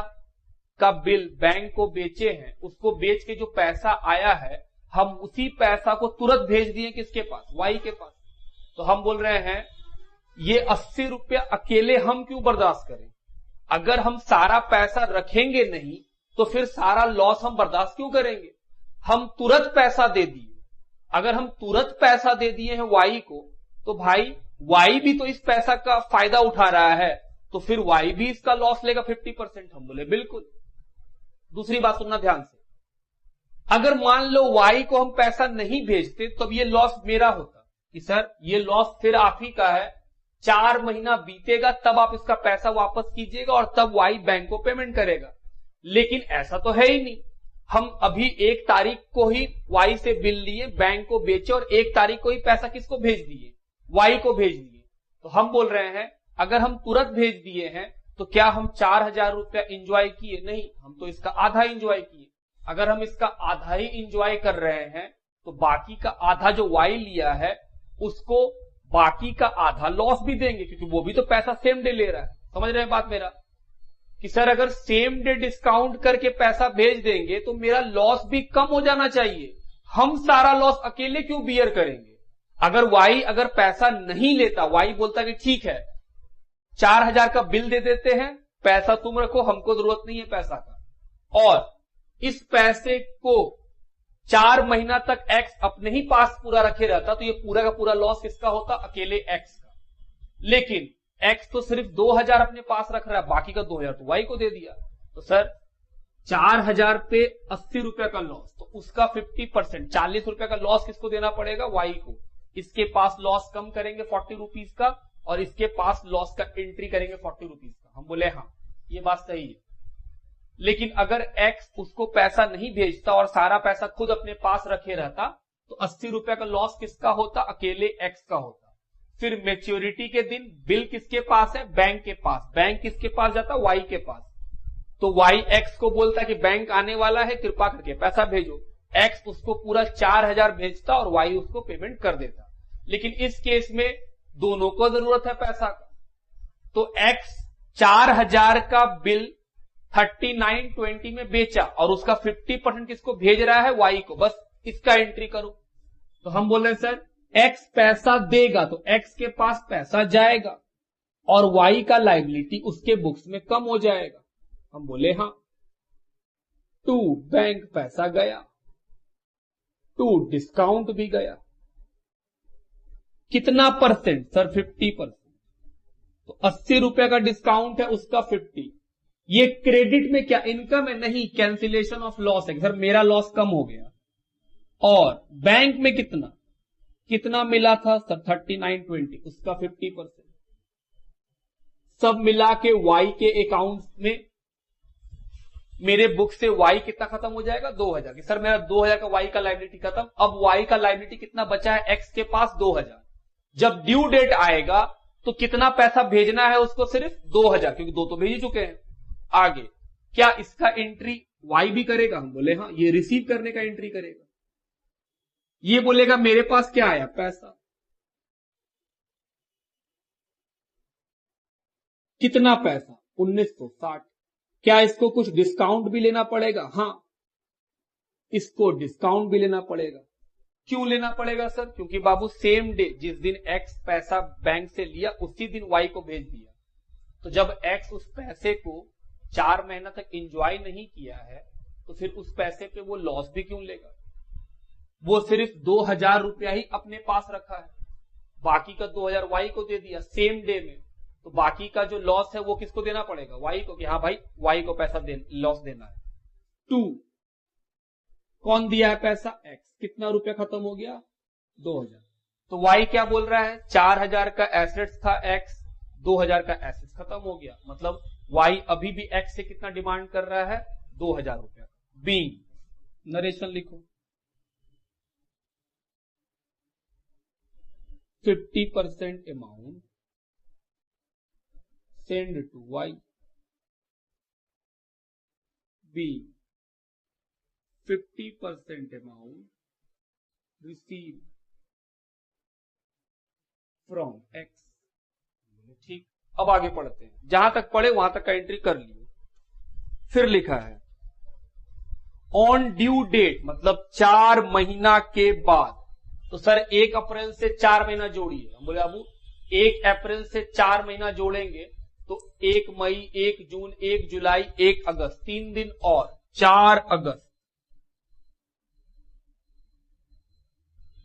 का बिल बैंक को बेचे हैं, उसको बेच के जो पैसा आया है, हम उसी पैसा को तुरंत भेज दिए किसके पास? वाई के पास। तो हम बोल रहे हैं ये 80 रुपया अकेले हम क्यों बर्दाश्त करें? अगर हम सारा पैसा रखेंगे नहीं तो फिर सारा लॉस हम बर्दाश्त क्यों करेंगे? हम तुरंत पैसा दे दिए। अगर हम तुरंत पैसा दे दिए हैं वाई को, तो भाई वाई भी तो इस पैसा का फायदा उठा रहा है, तो फिर वाई भी इसका लॉस लेगा 50%। हम बोले बिल्कुल। दूसरी बात सुनना ध्यान से, अगर मान लो वाई को हम पैसा नहीं भेजते तो अब ये लॉस मेरा होता कि सर ये लॉस फिर आप ही का है, 4 महीना बीतेगा तब आप इसका पैसा वापस कीजिएगा और तब वाई बैंक को पेमेंट करेगा। लेकिन ऐसा तो है ही नहीं। हम अभी 1 तारीख को ही वाई से बिल लिए, बैंक को बेचे, और 1 तारीख को ही पैसा किसको भेज दिए? वाई को भेज दिए। तो हम बोल रहे हैं अगर हम तुरंत भेज दिए हैं तो क्या हम 4,000 रुपया इंजॉय किए? नहीं, हम तो इसका आधा इंजॉय किए। अगर हम इसका आधा ही इंजॉय कर रहे हैं तो बाकी का आधा जो वाई लिया है उसको बाकी का आधा लॉस भी देंगे, क्योंकि वो भी तो पैसा सेम डे ले रहा है। समझ रहे हैं बात मेरा? कि सर अगर सेम डे डिस्काउंट करके पैसा भेज देंगे तो मेरा लॉस भी कम हो जाना चाहिए। हम सारा लॉस अकेले क्यों बियर करेंगे? अगर वाई अगर पैसा नहीं लेता, वाई बोलता कि ठीक है 4,000 का बिल दे देते हैं, पैसा तुम रखो, हमको जरूरत नहीं है पैसा का, और इस पैसे को 4 महीना तक एक्स अपने ही पास पूरा रखे रहता, तो ये पूरा का पूरा लॉस किसका होता? अकेले एक्स का। लेकिन एक्स तो सिर्फ 2,000 अपने पास रख रहा है, बाकी का 2,000 तो वाई को दे दिया। तो सर 4,000 पे 80 रुपया का लॉस, तो उसका 50% 40 रुपया का लॉस किसको देना पड़ेगा? वाई को। इसके पास लॉस कम करेंगे 40 रुपीज का, और इसके पास लॉस का एंट्री करेंगे 40 रुपीज का। हम बोले हाँ ये बात सही है। लेकिन अगर एक्स उसको पैसा नहीं भेजता और सारा पैसा खुद अपने पास रखे रहता, तो 80 रुपया का लॉस किसका होता? अकेले एक्स का होता। फिर मैच्योरिटी के दिन बिल किसके पास है? बैंक के पास। बैंक किसके पास जाता? वाई के पास। तो वाई एक्स को बोलता कि बैंक आने वाला है, कृपा करके पैसा भेजो। एक्स उसको पूरा 4,000 भेजता और वाई उसको पेमेंट कर देता। लेकिन इस केस में दोनों को जरूरत है पैसा का, तो एक्स 4,000 का बिल 3920 में बेचा और उसका 50% किसको भेज रहा है? वाई को। बस इसका एंट्री करो। तो हम बोल रहे हैं सर एक्स पैसा देगा तो एक्स के पास पैसा जाएगा और वाई का लायबिलिटी उसके बुक्स में कम हो जाएगा। हम बोले हाँ। 2 बैंक पैसा गया, 2 डिस्काउंट भी गया। कितना परसेंट? सर 50%। तो 80 रुपया का डिस्काउंट है, उसका 50। ये क्रेडिट में क्या इनकम है? नहीं, कैंसिलेशन ऑफ लॉस है। सर मेरा लॉस कम हो गया। और बैंक में कितना मिला था? सर 3920, उसका 50%। सब मिला के वाई के अकाउंट में मेरे बुक से वाई कितना खत्म हो जाएगा? 2,000। सर मेरा 2,000 का वाई का लायबिलिटी खत्म। अब वाई का लायबिलिटी कितना बचा है? एक्स के पास 2,000। जब ड्यू डेट आएगा तो कितना पैसा भेजना है उसको? सिर्फ 2,000, क्योंकि 2 तो भेज ही चुके हैं। आगे क्या इसका एंट्री वाई भी करेगा? हम बोले हाँ, ये रिसीव करने का एंट्री करेगा। ये बोलेगा मेरे पास क्या आया? पैसा। कितना पैसा? 1960। क्या इसको कुछ डिस्काउंट भी लेना पड़ेगा? हाँ, इसको डिस्काउंट भी लेना पड़ेगा। क्यों लेना पड़ेगा सर? क्योंकि बाबू सेम डे जिस दिन एक्स पैसा बैंक से लिया उसी दिन वाई को भेज दिया। तो जब एक्स उस पैसे को 4 महीना तक एंजॉय नहीं किया है तो फिर उस पैसे पे वो लॉस भी क्यों लेगा? वो सिर्फ 2000 रुपया ही अपने पास रखा है, बाकी का 2000 वाई को दे दिया सेम डे में। तो बाकी का जो लॉस है वो किसको देना पड़ेगा? वाई को, कि हाँ भाई वाई को पैसा लॉस देना है। 2 कौन दिया है पैसा? एक्स। कितना रुपया खत्म हो गया? 2000। तो वाई क्या बोल रहा है? 4000 का एसेट्स था एक्स, 2000 का एसेट्स खत्म हो गया, मतलब वाई अभी भी एक्स से कितना डिमांड कर रहा है? 2000 रुपया। बी नरेशन लिखो। 50% amount send to Y. Be 50% amount receive from X. ठीक, अब आगे पढ़ते हैं। जहां तक पढ़े वहां तक का एंट्री कर लिए। फिर लिखा है ऑन ड्यू डेट, मतलब 4 महीना के बाद। तो सर 1 अप्रैल से 4 महीना जोड़िए। हम बोले बाबू 1 अप्रैल से 4 महीना जोड़ेंगे तो 1 मई, 1 जून, 1 जुलाई, 1 अगस्त, 3 दिन और 4 अगस्त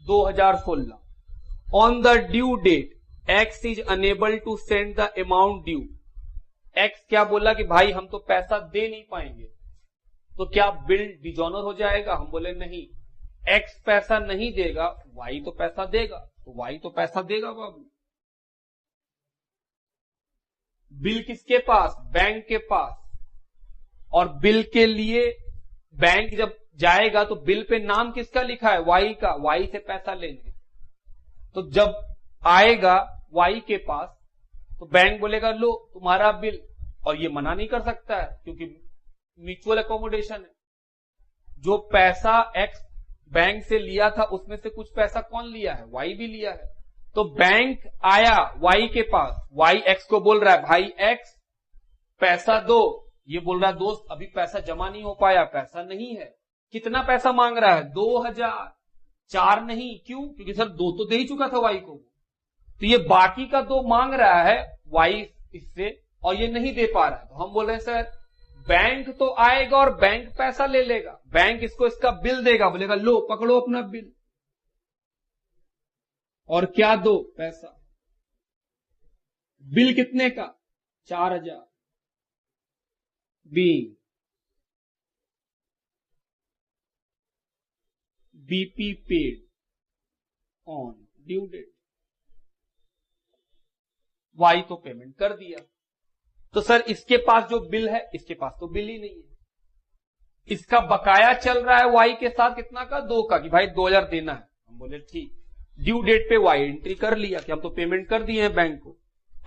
2016। On the due date X is unable to send the amount due. X क्या बोला कि भाई हम तो पैसा दे नहीं पाएंगे, तो क्या बिल डिजॉनर हो जाएगा? हम बोले नहीं, एक्स पैसा नहीं देगा, वाई तो पैसा देगा, तो वाई तो पैसा देगा बाबू। बिल किसके पास? बैंक के पास। और बिल के लिए बैंक जब जाएगा तो बिल पे नाम किसका लिखा है? वाई का। वाई से पैसा लेंगे, तो जब आएगा वाई के पास तो बैंक बोलेगा लो तुम्हारा बिल, और ये मना नहीं कर सकता है क्योंकि म्यूचुअल अकोमोडेशन है। जो पैसा एक्स बैंक से लिया था उसमें से कुछ पैसा कौन लिया है? वाई भी लिया है। तो बैंक आया वाई के पास, वाई एक्स को बोल रहा है भाई एक्स पैसा दो। ये बोल रहा है दोस्त अभी पैसा जमा नहीं हो पाया, पैसा नहीं है। कितना पैसा मांग रहा है? 2000। 4 नहीं, क्यों? क्योंकि सर 2 तो दे ही चुका था वाई को, तो ये बाकी का 2 मांग रहा है वाई इससे, और ये नहीं दे पा रहा है। तो हम बोल रहे हैं सर बैंक तो आएगा और बैंक पैसा ले लेगा, बैंक इसको इसका बिल देगा, बोलेगा लो पकड़ो अपना बिल, और क्या दो? पैसा। बिल कितने का? 4000। BP paid on due date. Y तो पेमेंट कर दिया। तो सर इसके पास जो बिल है, इसके पास तो बिल ही नहीं है। इसका बकाया चल रहा है वाई के साथ कितना का? 2 का, कि भाई 2000 देना है। हम बोले ठीक। ड्यू डेट पे वाई एंट्री कर लिया कि हम तो पेमेंट कर दिए हैं बैंक को।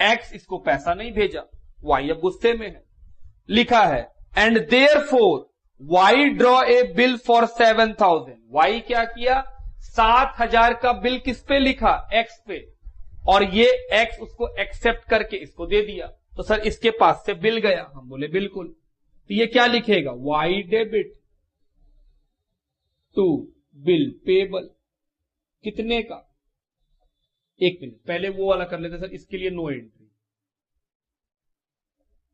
एक्स इसको पैसा नहीं भेजा, वाई अब गुस्से में है। लिखा है and therefore Y draw a bill for 7000। Y क्या किया? 7000 का बिल किस पे लिखा? एक्स पे, और ये एक्स उसको एक्सेप्ट करके इसको दे दिया। तो सर इसके पास से बिल गया। हम बोले बिल्कुल। तो ये क्या लिखेगा? Y debit to bill payable. कितने का? 1 मिनट पहले वो वाला कर लेते सर, इसके लिए नो एंट्री।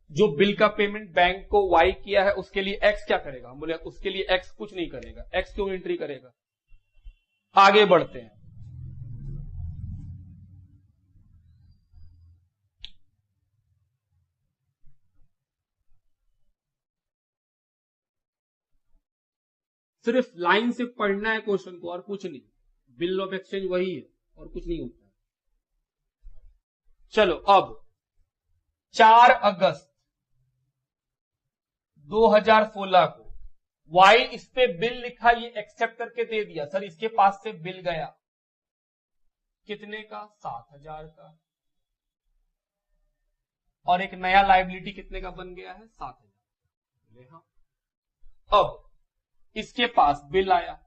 जो बिल का पेमेंट बैंक को वाई किया है उसके लिए एक्स क्या करेगा? हम बोले उसके लिए एक्स कुछ नहीं करेगा। एक्स क्यों एंट्री करेगा? आगे बढ़ते हैं। सिर्फ लाइन से पढ़ना है क्वेश्चन को और कुछ नहीं। बिल ऑफ एक्सचेंज वही है और कुछ नहीं होता है। चलो अब 4 अगस्त 2016 को वाई इस पे बिल लिखा, ये एक्सेप्ट करके दे दिया। सर इसके पास से बिल गया कितने का? 7000 का, और एक नया लायबिलिटी कितने का बन गया है? 7000। हाँ, अब इसके पास बिल आया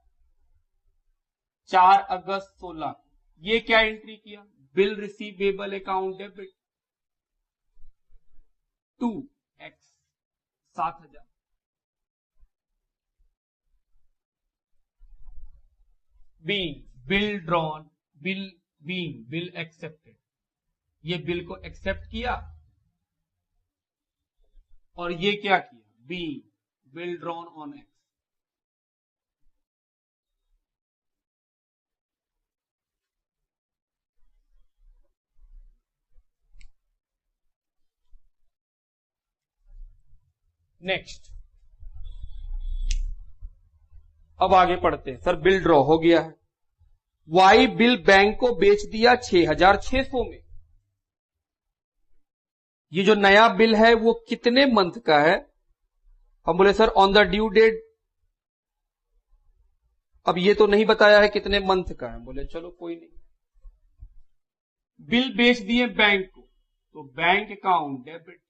4 अगस्त 16। ये क्या एंट्री किया? Bill receivable account debit to X 7000। Been bill drawn, bill accepted, ये बिल को एक्सेप्ट किया और ये क्या किया, been bill drawn on X. Next, अब आगे पढ़ते हैं। सर बिल ड्रॉ हो गया है, वाई बिल बैंक को बेच दिया 6,600 में। ये जो नया बिल है वो कितने मंथ का है? हम बोले sir on the due date, अब ये तो नहीं बताया है कितने मंथ का है। बोले चलो कोई नहीं, बिल बेच दिए बैंक को तो bank account debit,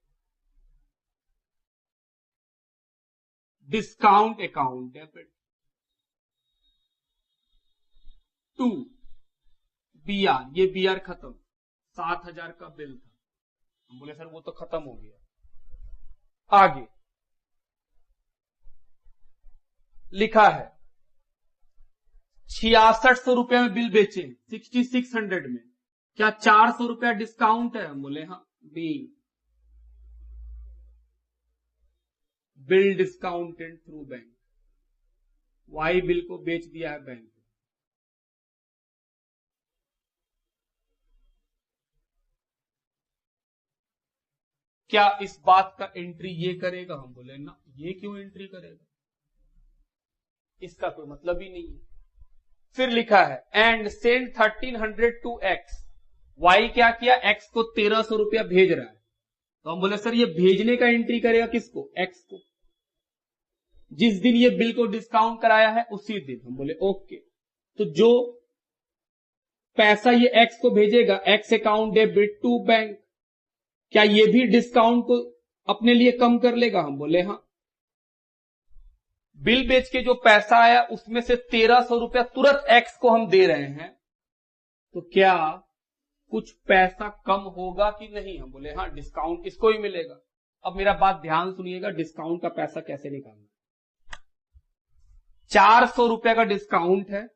discount account debit, to BR, ये बीआर खत्म, 7,000 का बिल था। हम बोले सर वो तो खत्म हो गया। आगे लिखा है 6,600 रुपए में बिल बेचे, 6,600 में, क्या 400 रुपया डिस्काउंट है? हम बोले हाँ, be bill discounted through bank, Y bill को बेच दिया है बैंक। क्या इस बात का एंट्री ये करेगा? हम बोले ना, ये क्यों एंट्री करेगा, इसका कोई मतलब ही नहीं है। फिर लिखा है and send 1,300 to X, Y क्या किया, एक्स को 1,300 रुपया भेज रहा है। तो हम बोले सर ये भेजने का एंट्री करेगा किसको, एक्स को, जिस दिन ये बिल को डिस्काउंट कराया है उसी दिन। हम बोले ओके, तो जो पैसा ये एक्स को भेजेगा, X account debit to bank, क्या ये भी डिस्काउंट को अपने लिए कम कर लेगा? हम बोले हाँ। बिल बेच के जो पैसा आया उसमें से 1,300 रुपया तुरंत एक्स को हम दे रहे हैं, तो क्या कुछ पैसा कम होगा कि नहीं? हम बोले हाँ, डिस्काउंट इसको ही मिलेगा। अब मेरा बात ध्यान सुनिएगा, डिस्काउंट का पैसा कैसे निकालना। 400 रुपया का डिस्काउंट है,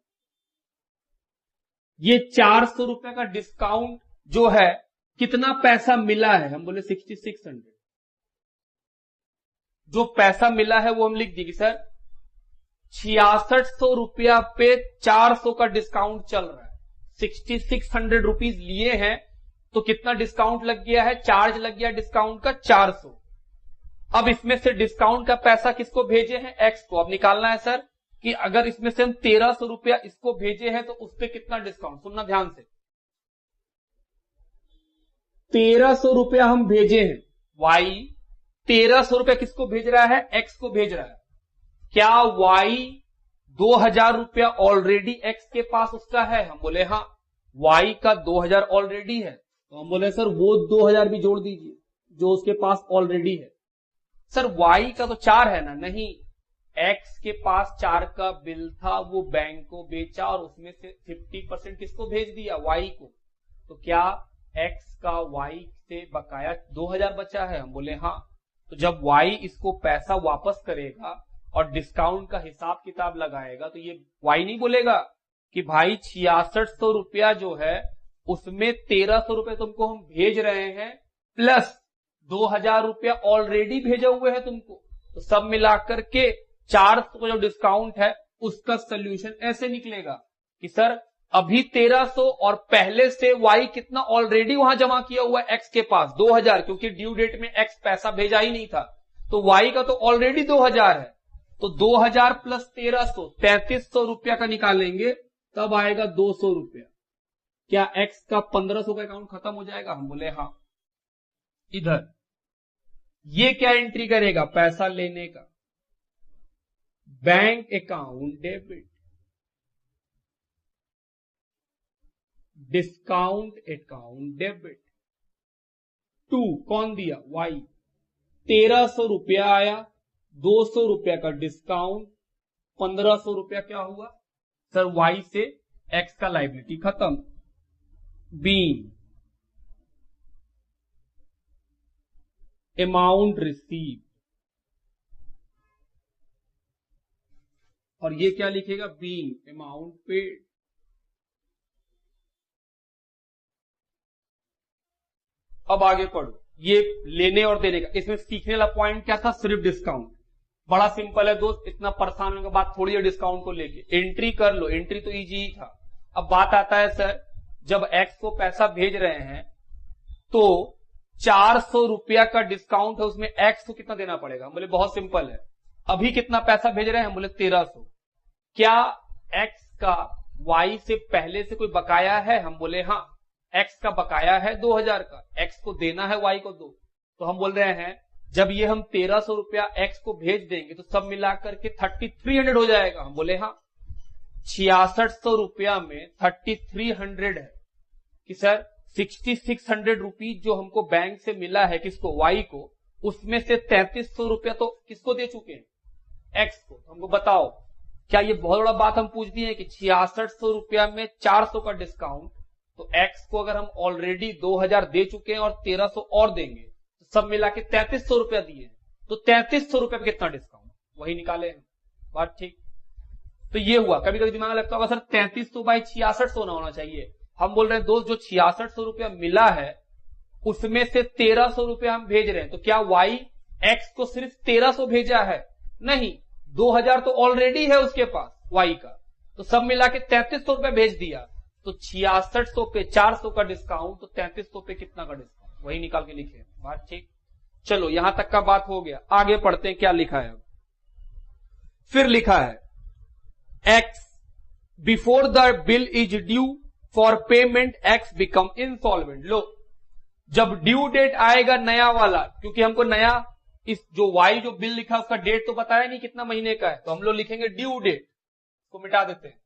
ये 400 रुपया का डिस्काउंट जो है कितना पैसा मिला है? हम बोले 6,600। जो पैसा मिला है वो हम लिख देंगे सर 6,600 रुपया पे 400 का डिस्काउंट चल रहा है, 6,600 रुपीज लिए हैं तो कितना डिस्काउंट लग गया है, चार्ज लग गया डिस्काउंट का 400। अब इसमें से डिस्काउंट का पैसा किसको भेजे हैं, एक्स को। अब निकालना है सर कि अगर इसमें से हम 1,300 रुपया इसको भेजे हैं तो उस पर कितना डिस्काउंट, सुनना ध्यान से। 1,300 रुपया हम भेजे हैं, वाई 1,300 रुपया किसको भेज रहा है, एक्स को भेज रहा है। क्या वाई 2,000 रुपया ऑलरेडी एक्स के पास उसका है? हम बोले हाँ, वाई का 2,000 ऑलरेडी है। तो हम बोले सर वो 2,000 भी जोड़ दीजिए जो उसके पास ऑलरेडी है। सर वाई का तो 4 है ना, नहीं, एक्स के पास 4 का बिल था, वो बैंक को बेचा और उसमें से 50% किसको भेज दिया, वाई को। तो क्या एक्स का वाई से बकाया 2,000 बचा है? हम बोले हाँ। तो जब वाई इसको पैसा वापस करेगा और डिस्काउंट का हिसाब किताब लगाएगा तो ये वाई नहीं बोलेगा कि भाई 6,600 रुपया जो है उसमें 1,300 रुपये तुमको हम भेज रहे हैं प्लस 2,000 रुपया ऑलरेडी भेजा हुए है तुमको। तो सब मिलाकर के 400 जो डिस्काउंट है उसका सोल्यूशन ऐसे निकलेगा कि सर अभी 1,300 और पहले से वाई कितना ऑलरेडी वहां जमा किया हुआ है एक्स के पास 2,000, क्योंकि ड्यू डेट में एक्स पैसा भेजा ही नहीं था, तो वाई का तो ऑलरेडी 2,000 है। तो 2,000 प्लस 1,300 3,300 रुपया का निकालेंगे तब आएगा 200 रुपया। क्या एक्स का 1,500 का अकाउंट खत्म हो जाएगा? हम बोले हाँ। इधर ये क्या एंट्री करेगा, पैसा लेने का, bank account debit, discount account debit, to कौन दिया, वाई। 1,300 रुपया आया, 200 रुपया का डिस्काउंट, 1,500 रुपया क्या हुआ सर, वाई से एक्स का लायबिलिटी खत्म। बी अमाउंट रिसीव, और ये क्या लिखेगा, बीइंग अमाउंट पेड। अब आगे पढ़ो, ये लेने और देने का, इसमें सीखने वाला पॉइंट क्या था, सिर्फ डिस्काउंट। बड़ा सिंपल है दोस्त, इतना परेशान होने के बाद थोड़ी है डिस्काउंट को लेके, एंट्री कर लो, एंट्री तो इजी ही था। अब बात आता है सर, जब एक्स को पैसा भेज रहे हैं तो 400 रुपया का डिस्काउंट है, उसमें एक्स को कितना देना पड़ेगा? बोले बहुत सिंपल है, अभी कितना पैसा भेज रहे हैं? बोले 1300। क्या एक्स का वाई से पहले से कोई बकाया है? हम बोले हाँ, एक्स का बकाया है 2000 का, एक्स को देना है वाई को 2। तो हम बोल रहे हैं जब ये हम 1300 रुपया एक्स को भेज देंगे तो सब मिलाकर के 3300 हो जाएगा। हम बोले हाँ, 6600 रुपया में 3300 है कि सर 6600 रुपीज जो हमको बैंक से मिला है, किसको? वाई को, उसमें से 3300 रुपया तो किसको दे चुके हैं? एक्स को। तो हमको बताओ, क्या ये बहुत बड़ा बात हम पूछ दिए कि 6600 रुपया में 400 का डिस्काउंट, तो एक्स को अगर हम ऑलरेडी 2000 दे चुके हैं और 1300 और देंगे तो सब मिला के 3300 रुपया दिए, तो 3300 रुपया पे कितना डिस्काउंट, वही निकाले हैं। बात ठीक। तो ये हुआ। कभी कभी दिमाग लगता होगा सर 3300 बाई 6600 ना होना चाहिए। हम बोल रहे हैं दोस्त, जो 6600 रुपया मिला है उसमें से 1300 रुपया हम भेज रहे हैं, तो क्या वाई एक्स को सिर्फ 1300 भेजा है? नहीं, 2000 तो ऑलरेडी है उसके पास वाई का, तो सब मिला के 3300 रुपया भेज दिया, तो 6600 पे 400 का डिस्काउंट, तो 3300 पे कितना का डिस्काउंट, वही निकाल के लिखे। बात ठीक। चलो यहां तक का बात हो गया, आगे पढ़ते हैं क्या लिखा है। फिर लिखा है X before the bill is due for payment X become insolvent. लो, जब ड्यू डेट आएगा नया वाला, क्योंकि हमको नया इस जो वाई जो बिल लिखा उसका डेट तो बताया नहीं कितना महीने का है, तो हम लोग लिखेंगे ड्यू डेट, को मिटा देते हैं।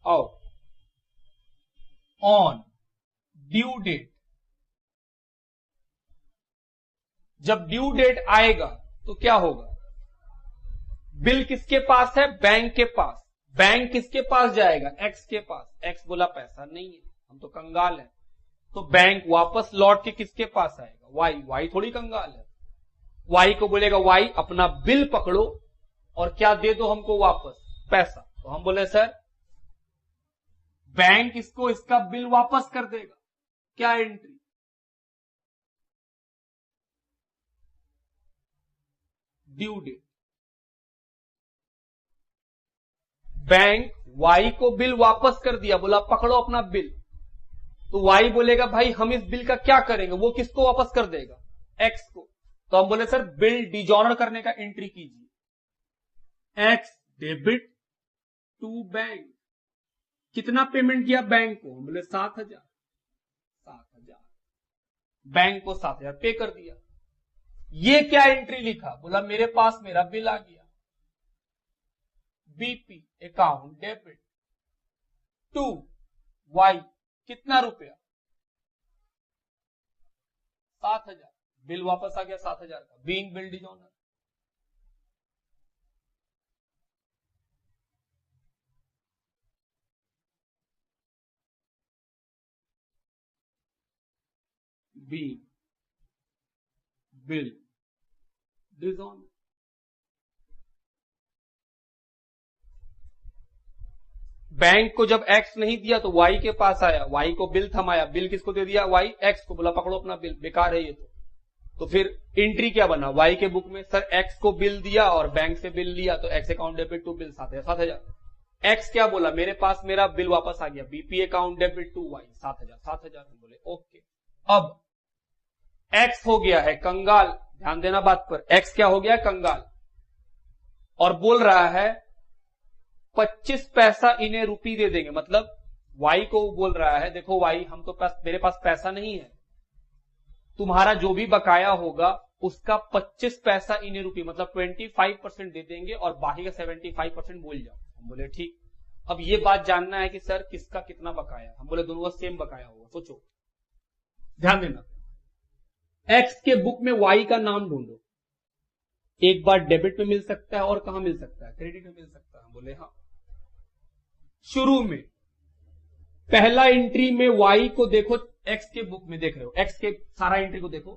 और ऑन ड्यू डेट, जब ड्यू डेट आएगा तो क्या होगा? बिल किसके पास है? बैंक के पास। बैंक किसके पास जाएगा? एक्स के पास। एक्स बोला पैसा नहीं है, हम तो कंगाल हैं, तो बैंक वापस लौट के किसके पास आएगा? वाई। वाई थोड़ी कंगाल है, वाई को बोलेगा वाई अपना बिल पकड़ो और क्या दे दो हमको वापस? पैसा। तो हम बोले सर बैंक इसको इसका बिल वापस कर देगा। क्या entry? Due date. Bank Y को बिल वापस कर दिया, बोला पकड़ो अपना बिल, तो वाई बोलेगा भाई हम इस बिल का क्या करेंगे? वो किसको वापस कर देगा? एक्स को। तो हम बोले सर बिल डिजॉनर करने का एंट्री कीजिए। X debit to bank. कितना पेमेंट किया बैंक को? हम बोले 7000। बैंक को 7000 पे कर दिया। ये क्या एंट्री लिखा? बोला मेरे पास मेरा बिल आ गया, BP account debit to Y, कितना रुपया? 7000। बिल वापस आ गया 7000 का, being bill dishonour. Being bill dishonour. Bank को जब एक्स नहीं दिया तो वाई के पास आया, वाई को बिल थमाया, बिल किसको दे दिया? वाई एक्स को, बोला पकड़ो अपना बिल, बेकार है ये तो फिर एंट्री क्या बना वाई के बुक में? सर एक्स को बिल दिया और बैंक से बिल लिया, तो X account debit to bill 7000। X क्या बोला? मेरे पास मेरा बिल वापस आ गया, BP account debit to Y 7000। हम बोले ओके। अब एक्स हो गया है कंगाल, ध्यान देना बात पर, एक्स क्या हो गया? कंगाल, और बोल रहा है 25 पैसा इन्हें रुपी दे देंगे। मतलब वाई को बोल रहा है देखो वाई, हम तो मेरे पास पैसा नहीं है, तुम्हारा जो भी बकाया होगा उसका 25 पैसा इन्हें रुपी, मतलब 25% दे देंगे और बाकी का 75% भूल जाओ। हम बोले ठीक। अब ये बात जानना है कि सर किसका कितना बकाया? हम बोले दोनों का सेम बकाया होगा। सोचो, ध्यान देना, एक्स के बुक में वाई का नाम ढूंढो। एक बार डेबिट में मिल सकता है और कहां मिल सकता है? क्रेडिट में मिल सकता है। हम बोले हाँ। शुरू में पहला एंट्री में वाई को देखो, एक्स के बुक में देख रहे हो, एक्स के सारा एंट्री को देखो,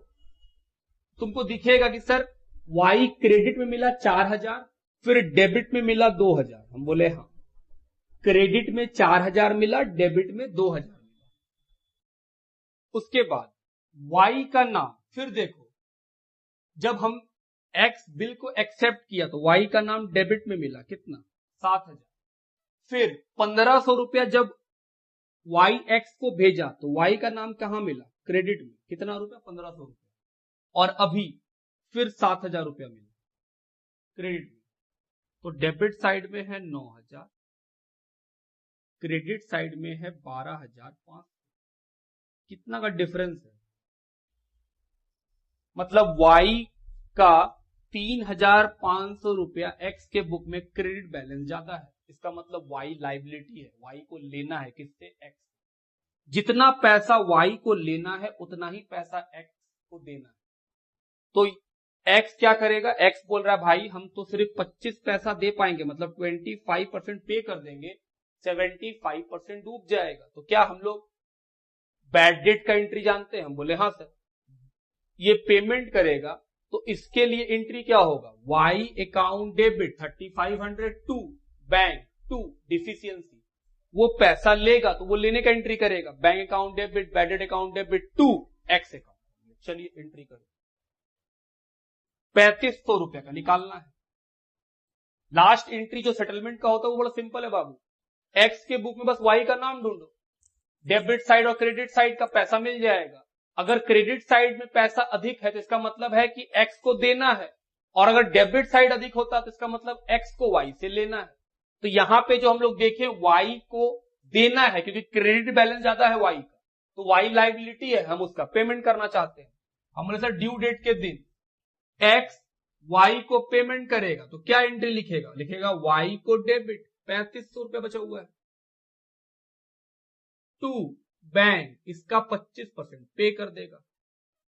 तुमको दिखेगा कि सर वाई क्रेडिट में मिला 4000, फिर डेबिट में मिला 2000। हम बोले हाँ, क्रेडिट में 4000 मिला, डेबिट में 2000 मिला। उसके बाद वाई का नाम, फिर देखो जब हम एक्स बिल को एक्सेप्ट किया तो वाई का नाम डेबिट में मिला, कितना, 7000। फिर 1500 रुपया जब वाई एक्स को भेजा तो वाई का नाम कहां मिला, क्रेडिट में, कितना रुपया, 1500 रुपया। और अभी फिर 7000 रुपया मिला क्रेडिट में, तो डेबिट साइड में है 9000, क्रेडिट साइड में है 12500। कितना का डिफरेंस है, मतलब वाई का 3500 रुपया एक्स के बुक में क्रेडिट बैलेंस ज्यादा है। इसका मतलब वाई लाइबिलिटी है, वाई को लेना है किससे, एक्स। जितना पैसा वाई को लेना है उतना ही पैसा एक्स को देना है। तो एक्स क्या करेगा, एक्स बोल रहा है भाई हम तो सिर्फ 25 पैसा दे पाएंगे, मतलब 25% पे कर देंगे, 75% डूब जाएगा। तो क्या हम लोग बैड डेट का एंट्री जानते हैं, हम बोले हाँ सर। ये पेमेंट करेगा तो इसके लिए एंट्री क्या होगा, Y account debit 3500 to bank to deficiency. वो पैसा लेगा तो वो लेने का एंट्री करेगा, bank account debit, bad debt account debit to X account. चलिए एंट्री करो, 3500 रुपया का निकालना है। लास्ट एंट्री जो सेटलमेंट का होता है वो बड़ा सिंपल है बाबू, एक्स के बुक में बस वाई का नाम ढूंढो, डेबिट साइड और क्रेडिट साइड का पैसा मिल जाएगा। अगर क्रेडिट साइड में पैसा अधिक है तो इसका मतलब है कि एक्स को देना है, और अगर डेबिट साइड अधिक होता है तो इसका मतलब एक्स को वाई से लेना है। तो यहां पे जो हम लोग देखें वाई को देना है क्योंकि क्रेडिट बैलेंस ज्यादा है वाई का, तो वाई लाइबिलिटी है, हम उसका पेमेंट करना चाहते हैं। हमने सर ड्यू डेट के दिन एक्स वाई को पेमेंट करेगा तो क्या एंट्री लिखेगा, लिखेगा वाई को डेबिट 3500 रुपया बचा हुआ है, टू बैंक इसका 25% पे कर देगा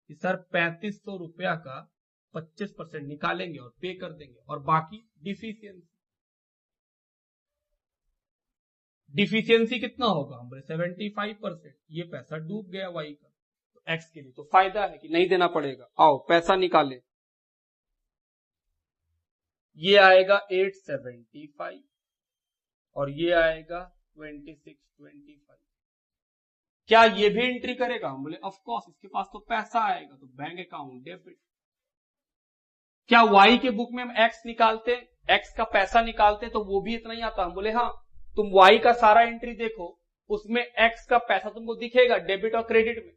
कि सर 3500 रुपया का 25% निकालेंगे और पे कर देंगे, और बाकी डिफिशियंसी। डिफिशियंसी कितना होगा, हम बोले 75%। ये पैसा डूब गया वाई का, तो एक्स के लिए तो फायदा है कि नहीं देना पड़ेगा। आओ पैसा निकाले, ये आएगा 875 और ये आएगा 2625। क्या ये भी एंट्री करेगा, हम बोले ऑफ कोर्स, इसके पास तो पैसा आएगा, तो बैंक अकाउंट डेबिट। क्या वाई के बुक में हम एक्स निकालते, एक्स का पैसा निकालते तो वो भी इतना ही आता, हम बोले हाँ। तुम वाई का सारा एंट्री देखो, उसमें एक्स का पैसा तुमको दिखेगा डेबिट और क्रेडिट में।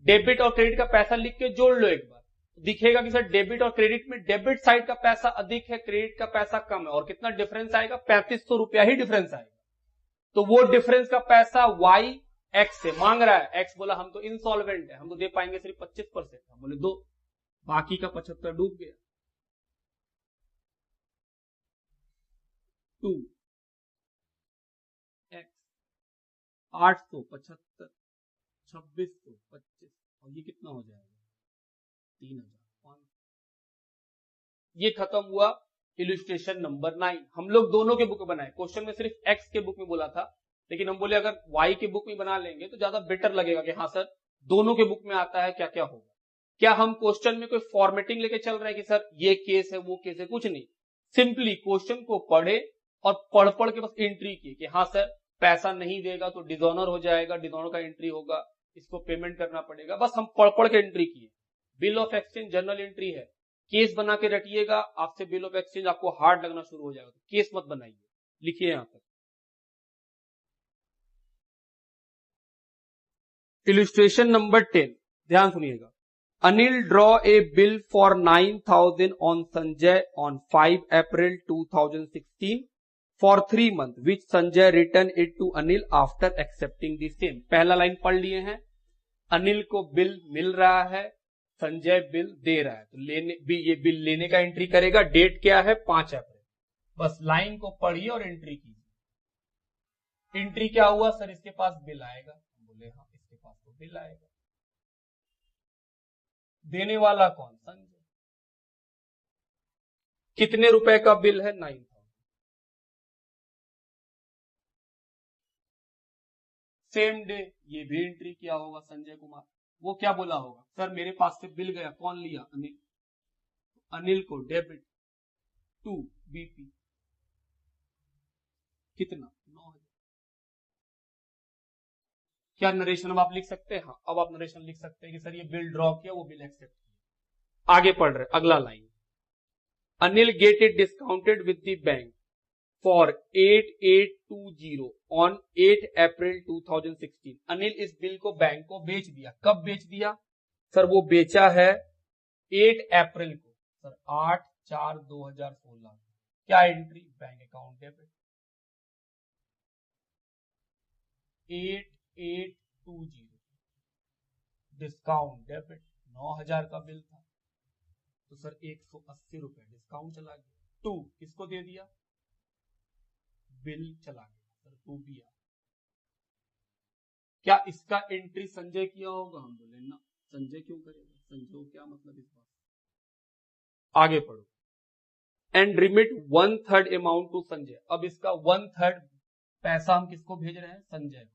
डेबिट और क्रेडिट का पैसा लिख के जोड़ लो एक बार, दिखेगा कि सर डेबिट और क्रेडिट में डेबिट साइड का पैसा अधिक है, क्रेडिट का पैसा कम है, और कितना डिफरेंस आएगा, 3500 रुपया ही डिफरेंस आएगा। तो वो डिफरेंस का पैसा वाई एक्स से मांग रहा है, एक्स बोला हम तो इंसॉल्वेंट है, हम तो दे पाएंगे सिर्फ 25%, हम बोले दो, बाकी का 75 डूब गया। टू एक्स 875 2625, और ये कितना हो जाएगा 3500। ये खत्म हुआ इलस्ट्रेशन नंबर 9। हम लोग दोनों के बुक में बनाए, क्वेश्चन में सिर्फ एक्स के बुक में बोला था, लेकिन हम बोले अगर वाई के बुक में बना लेंगे तो ज्यादा बेटर लगेगा कि हाँ सर दोनों के बुक में आता है, क्या क्या होगा। क्या हम क्वेश्चन में कोई फॉर्मेटिंग लेके चल रहे हैं कि सर ये केस है वो केस है, कुछ नहीं। सिंपली क्वेश्चन को पढ़े और पढ़ पढ़ के बस एंट्री की कि हाँ सर पैसा नहीं देगा तो डिसऑनर हो जाएगा, डिसऑनर का एंट्री होगा, इसको पेमेंट करना पड़ेगा, बस हम पढ़ पढ़ के एंट्री किए। Bill of exchange general entry है, केस बना के रटिएगा, आपसे बिल ऑफ एक्सचेंज आपको हार्ड लगना शुरू हो जाएगा, तो केस मत बनाइए, लिखिए यहां पर। इलस्ट्रेशन नंबर 10, ध्यान सुनिएगा। Anil draw a bill for 9000 on Sanjay on 5 April 2016 for 3 months which Sanjay return it to Anil after accepting the same. पहला लाइन पढ़ लिए हैं, अनिल को बिल मिल रहा है, संजय बिल दे रहा है, तो ये बिल लेने का एंट्री करेगा। डेट क्या है 5 अप्रैल। बस लाइन को पढ़िए और एंट्री कीजिए। एंट्री क्या हुआ सर, इसके पास बिल आएगा, बोले हाँ इसके पास तो बिल आएगा। देने वाला कौन, संजय। कितने रुपए का बिल है, 9000। सेम डे ये भी एंट्री किया होगा संजय कुमार। वो क्या बोला होगा, सर मेरे पास से बिल गया, कौन लिया, अनिल। अनिल को डेबिट टू बीपी कितना 9,000। क्या नरेशन अब आप लिख सकते हैं? हाँ, अब आप नरेशन लिख सकते हैं कि सर ये बिल ड्रॉ किया, वो बिल एक्सेप्ट किया। आगे पढ़ रहे, अगला line, Anil get it discounted with the bank for 8820 on 8 अप्रैल 2016। अनिल इस बिल को बैंक को बेच दिया। कब बेच दिया सर? वो बेचा है 8 अप्रैल को सर, 8/4/2016। क्या entry? Bank account debit 8820 discount debit 9,000 का बिल था तो सर 180 रुपए डिस्काउंट चला गया। टू किसको दे दिया? बिल चला गया सर, टू बी आर। क्या इसका एंट्री संजय किया होगा? हम बोले ना, संजय क्यों करेगा? संजय को क्या मतलब इस बात? आगे पढ़ो, and remit 1/3 amount to Sanjay. अब इसका 1/3 पैसा हम किसको भेज रहे हैं? संजय को।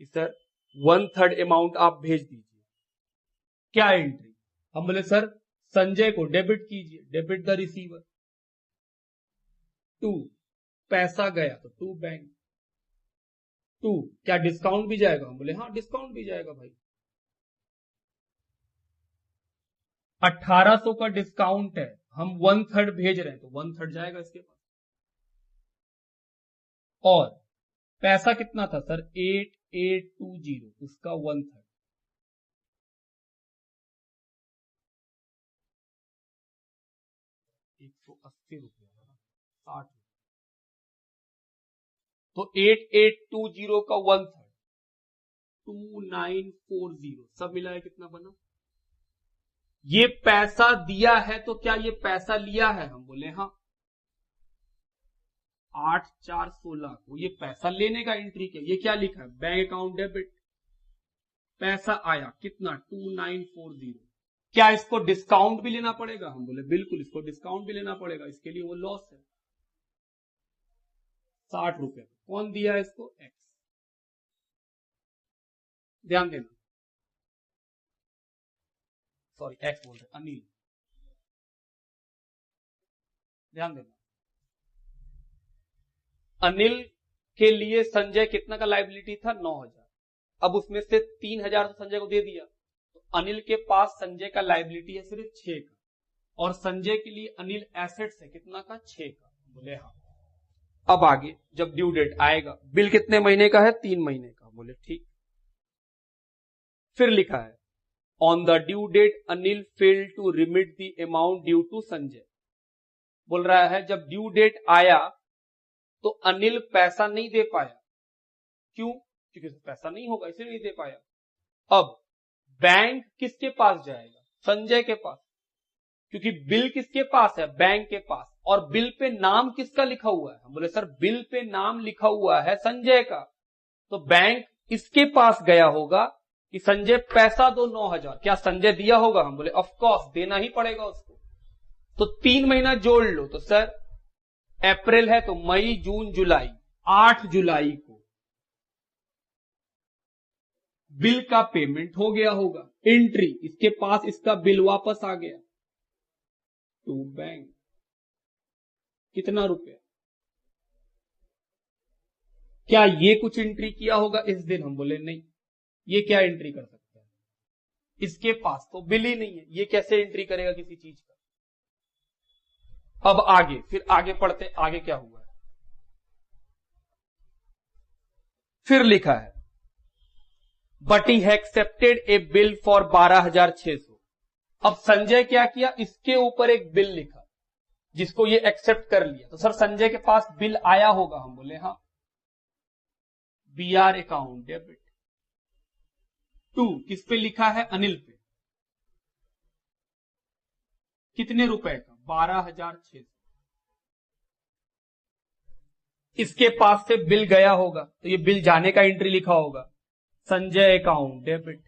सर 1/3 अमाउंट आप भेज दीजिए। क्या एंट्री? हम बोले सर संजय को डेबिट कीजिए, डेबिट द रिसीवर। टू पैसा गया तो टू बैंक। टू क्या डिस्काउंट भी जाएगा? हम बोले हाँ डिस्काउंट भी जाएगा भाई। 1800 का डिस्काउंट है, हम 1/3 भेज रहे हैं तो 1/3 जाएगा इसके पास। और पैसा कितना था सर? 8820, उसका 1/3 180 रुपया 60। तो 8820 का 1/3 2940, सब मिला है कितना बना? ये पैसा दिया है तो क्या ये पैसा लिया है? हम बोले हाँ। 8/4/16 को ये पैसा लेने का एंट्री किया। ये क्या लिखा है? Bank account debit. पैसा आया कितना? 2940। क्या इसको डिस्काउंट भी लेना पड़ेगा? हम बोले बिल्कुल इसको डिस्काउंट भी लेना पड़ेगा, इसके लिए वो लॉस है 60 रुपए। कौन दिया है इसको? एक्स। ध्यान देना, सॉरी एक्स बोल रहे, अनिल। ध्यान देना, अनिल के लिए संजय कितना का लाइबिलिटी था? 9,000। अब उसमें से 3,000 तो संजय को दे दिया, तो अनिल के पास संजय का लाइबिलिटी है सिर्फ 6 का, और संजय के लिए अनिल एसेट्स है कितना का? 6 का। बोले हाँ। अब आगे जब ड्यू डेट आएगा, बिल कितने महीने का है? 3 महीने का। बोले ठीक। फिर लिखा है on the due date Anil failed to remit the amount due to Sanjay. बोल रहा है जब ड्यू डेट आया तो अनिल पैसा नहीं दे पाया। क्यों? क्योंकि पैसा नहीं होगा इसलिए नहीं दे पाया। अब बैंक किसके पास जाएगा? संजय के पास, क्योंकि बिल किसके पास है? बैंक के पास। और बिल पे नाम किसका लिखा हुआ है? हम बोले सर बिल पे नाम लिखा हुआ है संजय का, तो बैंक इसके पास गया होगा कि संजय पैसा दो 9,000। क्या संजय दिया होगा? हम बोले ऑफ कोर्स देना ही पड़ेगा उसको। तो 3 महीना जोड़ लो, तो सर अप्रैल है तो मई जून जुलाई, 8 जुलाई को बिल का पेमेंट हो गया होगा। एंट्री इसके पास, इसका बिल वापस आ गया टू बैंक। कितना रुपया? क्या ये कुछ एंट्री किया होगा इस दिन? हम बोले नहीं। ये क्या एंट्री कर सकता है? इसके पास तो बिल ही नहीं है, ये कैसे एंट्री करेगा किसी चीज का? अब आगे, फिर आगे पढ़ते, आगे क्या हुआ है? फिर लिखा है but he accepted A bill for 12,600। अब संजय क्या किया? इसके ऊपर एक बिल लिखा जिसको ये एक्सेप्ट कर लिया। तो सर संजय के पास बिल आया होगा? हम बोले हाँ। बीआर अकाउंट डेबिट टू किस पे लिखा है? अनिल पे। कितने रुपए का? 12,600। इसके पास से बिल गया होगा तो ये बिल जाने का एंट्री लिखा होगा संजय अकाउंट डेबिट।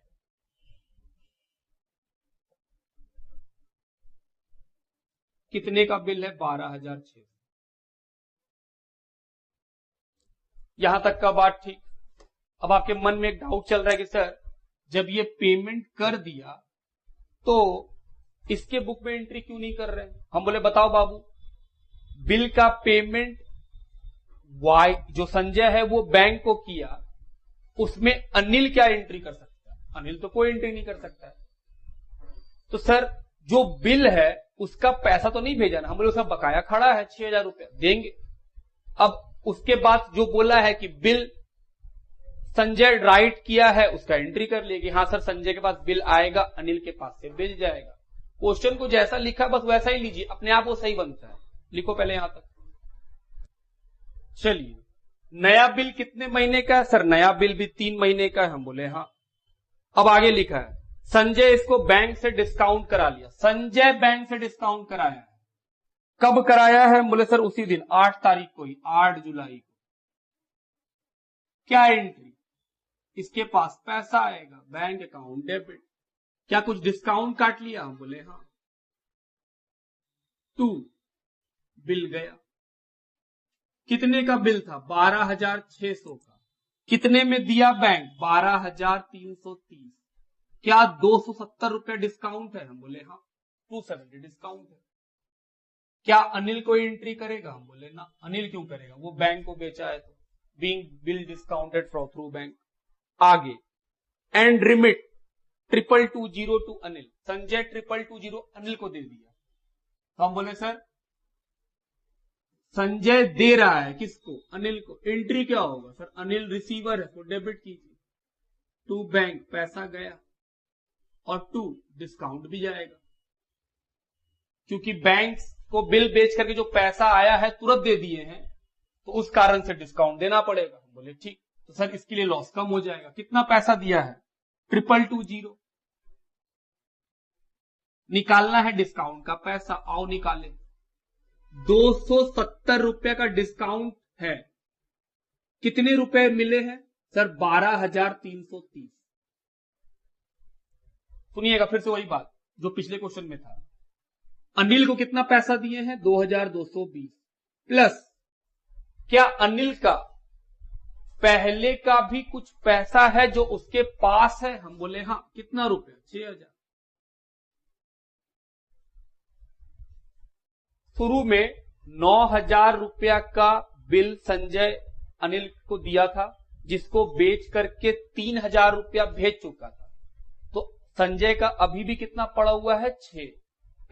कितने का बिल है? 12,600। यहां तक का बात ठीक। अब आपके मन में एक डाउट चल रहा है कि सर जब ये पेमेंट कर दिया तो इसके बुक में एंट्री क्यों नहीं कर रहे हैं? हम बोले बताओ बाबू, बिल का पेमेंट वाई जो संजय है वो बैंक को किया, उसमें अनिल क्या एंट्री कर सकता है? अनिल तो कोई एंट्री नहीं कर सकता है। तो सर जो बिल है उसका पैसा तो नहीं भेजा ना। हम बोले उसका बकाया खड़ा है 6,000 रुपया देंगे। अब उसके बाद जो बोला है कि बिल संजय राइट किया है उसका एंट्री कर लिए कि हाँ सर संजय के पास बिल आएगा, अनिल के पास से बिल जाएगा। क्वेश्चन को जैसा लिखा बस वैसा ही लीजिए, अपने आप वो सही बनता है। लिखो पहले यहां तक। चलिए, नया बिल कितने महीने का है? सर नया बिल भी 3 महीने का है। हम बोले हाँ। अब आगे लिखा है संजय इसको बैंक से डिस्काउंट करा लिया। संजय बैंक से डिस्काउंट कराया है। कब कराया है? बोले सर उसी दिन 8 तारीख को ही, 8 जुलाई को। क्या एंट्री? इसके पास पैसा आएगा, बैंक अकाउंट डेबिट। क्या कुछ डिस्काउंट काट लिया? हम बोले हाँ। 2 बिल गया। कितने का बिल था? 12,600 का। कितने में दिया बैंक? 12,330। क्या 270 रुपया डिस्काउंट है? हम बोले हाँ। 270 डिस्काउंट है। क्या अनिल को एंट्री करेगा? हम बोले ना। अनिल क्यों करेगा? वो बैंक को बेचा है तो। Being bill discounted from through bank. आगे and remit 2,220 to Anil. Sanjay 2,220 Anil को दे दिया। तो हम बोले सर संजय दे रहा है किसको? अनिल को। एंट्री क्या होगा? सर अनिल रिसीवर है तो डेबिट कीजिए। 2 बैंक पैसा गया और 2 डिस्काउंट भी जाएगा, क्योंकि बैंक को बिल बेच करके जो पैसा आया है तुरंत दे दिए हैं तो उस कारण से डिस्काउंट देना पड़ेगा। हम बोले ठीक। तो सर इसके लिए लॉस कम हो जाएगा। कितना पैसा दिया है? 2,220। निकालना है डिस्काउंट का पैसा। आओ निकाले। 270 रुपए का डिस्काउंट है। कितने रुपए मिले हैं? सर 12,330। सुनिएगा फिर से वही बात जो पिछले क्वेश्चन में था। अनिल को कितना पैसा दिए हैं? 2,220 प्लस क्या अनिल का पहले का भी कुछ पैसा है जो उसके पास है? हम बोले हाँ। कितना रुपया? 6,000। शुरू में 9,000 रुपया का बिल संजय अनिल को दिया था, जिसको बेच करके 3,000 रुपया भेज चुका था। तो संजय का अभी भी कितना पड़ा हुआ है? 6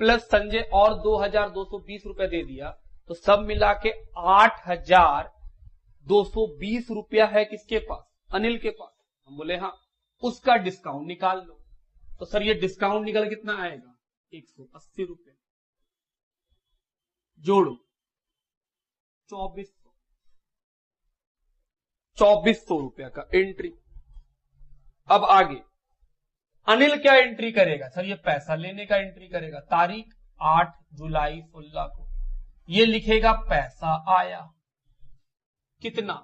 प्लस संजय और 2,220 रुपया दे दिया, तो सब मिला के 8,220 रुपया है किसके पास? अनिल के पास। हम बोले हाँ। उसका डिस्काउंट निकाल लो। तो सर ये डिस्काउंट निकल कितना आएगा? 180 रुपये। जोड़ो 2400 रुपया का एंट्री। अब आगे अनिल क्या एंट्री करेगा? सर ये पैसा लेने का एंट्री करेगा। तारीख 8 जुलाई 16 को। ये लिखेगा पैसा आया। कितना?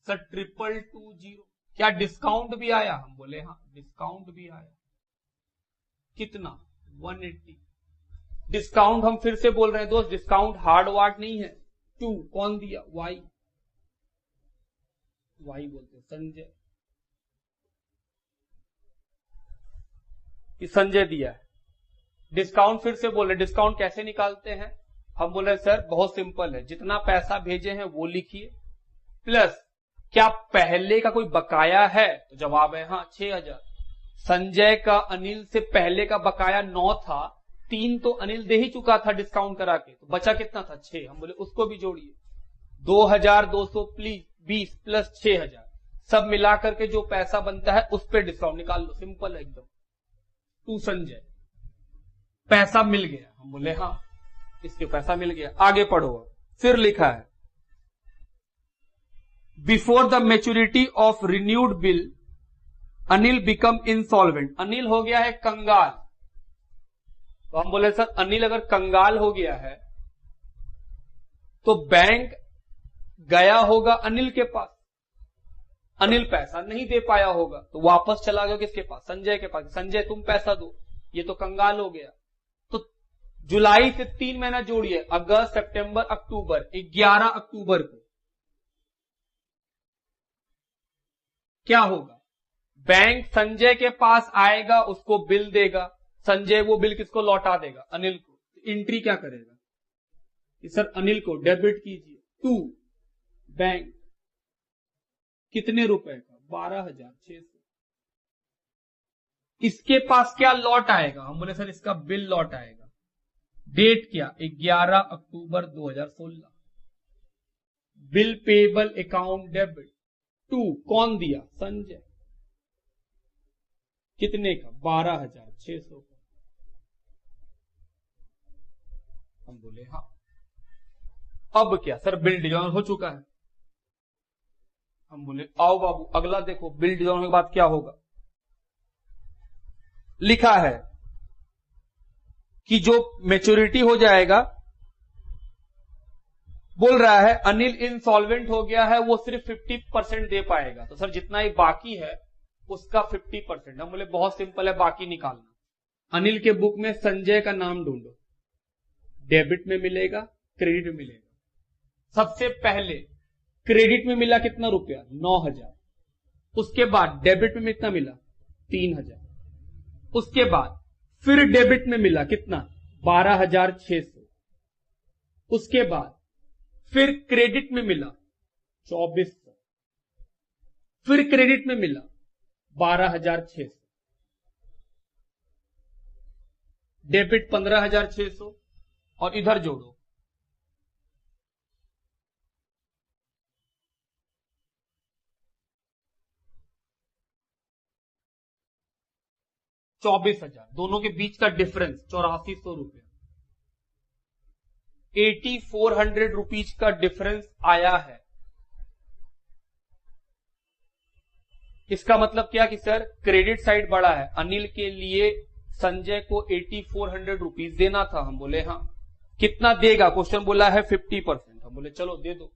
सर 2,220। क्या डिस्काउंट भी आया? हम बोले हाँ डिस्काउंट भी आया। कितना? 180। डिस्काउंट हम फिर से बोल रहे हैं दोस्त, डिस्काउंट हार्ड वार्ड नहीं है। 2 कौन दिया? वाई बोलते संजय। संजय दिया है। डिस्काउंट फिर से बोले, डिस्काउंट कैसे निकालते हैं? हम बोले सर बहुत सिंपल है, जितना पैसा भेजे हैं वो लिखिए प्लस क्या पहले का कोई बकाया है? तो जवाब है हाँ 6,000। संजय का अनिल से पहले का बकाया 9 था, 3 तो अनिल दे ही चुका था डिस्काउंट करा के, तो बचा कितना था? 6। हम बोले उसको भी जोड़िए। 2,220 प्लस 6,000 सब मिलाकर के जो पैसा बनता है उस पर डिस्काउंट निकाल लो। सिंपल है एकदम। तू संजय पैसा मिल गया। हम बोले हाँ इसके पैसा मिल गया। आगे पढ़ो। फिर लिखा है before the maturity of renewed bill Anil become insolvent. Anil हो गया है कंगाल। तो हम बोले सर अनिल अगर कंगाल हो गया है तो बैंक गया होगा अनिल के पास, अनिल पैसा नहीं दे पाया होगा तो वापस चला गया किसके पास? संजय के पास। संजय तुम पैसा दो, ये तो कंगाल हो गया। तो जुलाई से 3 महीना जोड़िए, अगस्त सितंबर अक्टूबर। 11 अक्टूबर को क्या होगा? बैंक संजय के पास आएगा, उसको बिल देगा। संजय वो बिल किसको लौटा देगा? अनिल को। एंट्री क्या करेगा कि सर अनिल को डेबिट कीजिए टू बैंक, कितने रुपए का? 12,600। इसके पास क्या लौट आएगा? हम बोले सर इसका बिल लौट आएगा। डेट क्या? 11 अक्टूबर 2016। Bill payable account debit to, कौन दिया? संजय। कितने का? 12,600 का। हम बोले हाँ। अब क्या सर? बिल डिजाइन हो चुका है। हम बोले आओ बाबू अगला देखो, बिल डिजाइन के बाद क्या होगा। लिखा है कि जो मैच्योरिटी हो जाएगा, बोल रहा है अनिल इंसॉल्वेंट हो गया है, वो सिर्फ 50% दे पाएगा। तो सर जितना ही बाकी है उसका 50%। हम बोले बहुत सिंपल है, बाकी निकालना। अनिल के बुक में संजय का नाम ढूंढो, डेबिट में मिलेगा, क्रेडिट में मिलेगा। सबसे पहले क्रेडिट में मिला कितना रुपया? 9,000। उसके बाद डेबिट में कितना मिला? 3,000। उसके बाद फिर डेबिट में मिला कितना? 12,600। उसके बाद फिर क्रेडिट में मिला 2,400। फिर क्रेडिट में मिला 12,600। डेबिट 15,600 और इधर जोड़ो 24,000। दोनों के बीच का डिफरेंस 8,400 रुपया। 8,400 रुपीज का डिफरेंस आया है। इसका मतलब क्या कि सर क्रेडिट साइड बड़ा है, अनिल के लिए संजय को 8,400 रुपीज देना था। हम बोले हाँ। कितना देगा? क्वेश्चन बोला है 50%। हम बोले चलो दे दो।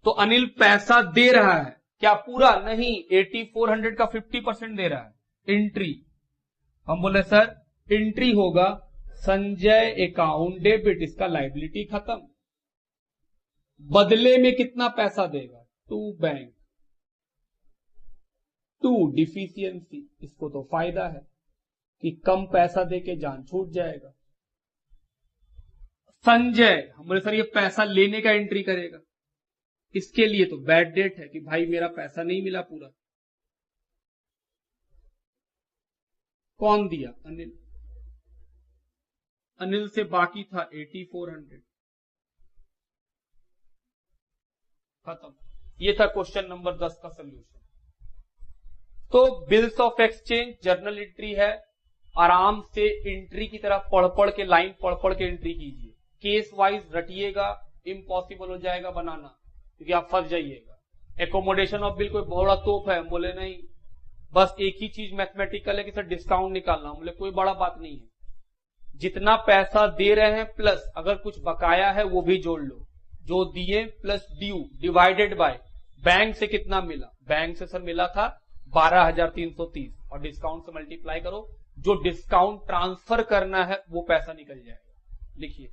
तो अनिल पैसा दे रहा है क्या? पूरा नहीं, 8,400 का 50% दे रहा है। एंट्री, हम बोले सर एंट्री होगा संजय अकाउंट डेबिट, इसका लायबिलिटी खत्म। बदले में कितना पैसा देगा? To bank, to deficiency. इसको तो फायदा है कि कम पैसा देके जान छूट जाएगा। संजय, हम बोले सर ये पैसा लेने का एंट्री करेगा, इसके लिए तो बैड डेट है कि भाई मेरा पैसा नहीं मिला पूरा। कौन दिया? अनिल। अनिल से बाकी था 8,400। खत्म। ये था क्वेश्चन नंबर 10 का सोल्यूशन। तो bills of exchange journal entry है, आराम से एंट्री की तरह पढ़ पढ़ के, लाइन पढ़ पढ़ के एंट्री कीजिए। केस वाइज रटिएगा, इम्पॉसिबल हो जाएगा बनाना क्योंकि आप फंस जाइएगा। एकोमोडेशन ऑफ बिल कोई बड़ा तोप है? बोले नहीं, बस एक ही चीज मैथमेटिकल है कि सर डिस्काउंट निकालना। बोले कोई बड़ा बात नहीं है, जितना पैसा दे रहे हैं प्लस अगर कुछ बकाया है वो भी जोड़ लो। जो दिए plus due divided by bank से कितना मिला? बैंक से सर मिला था 12,330 और डिस्काउंट से मल्टीप्लाई करो। जो डिस्काउंट ट्रांसफर करना है वो पैसा निकल जाएगा। लिखिए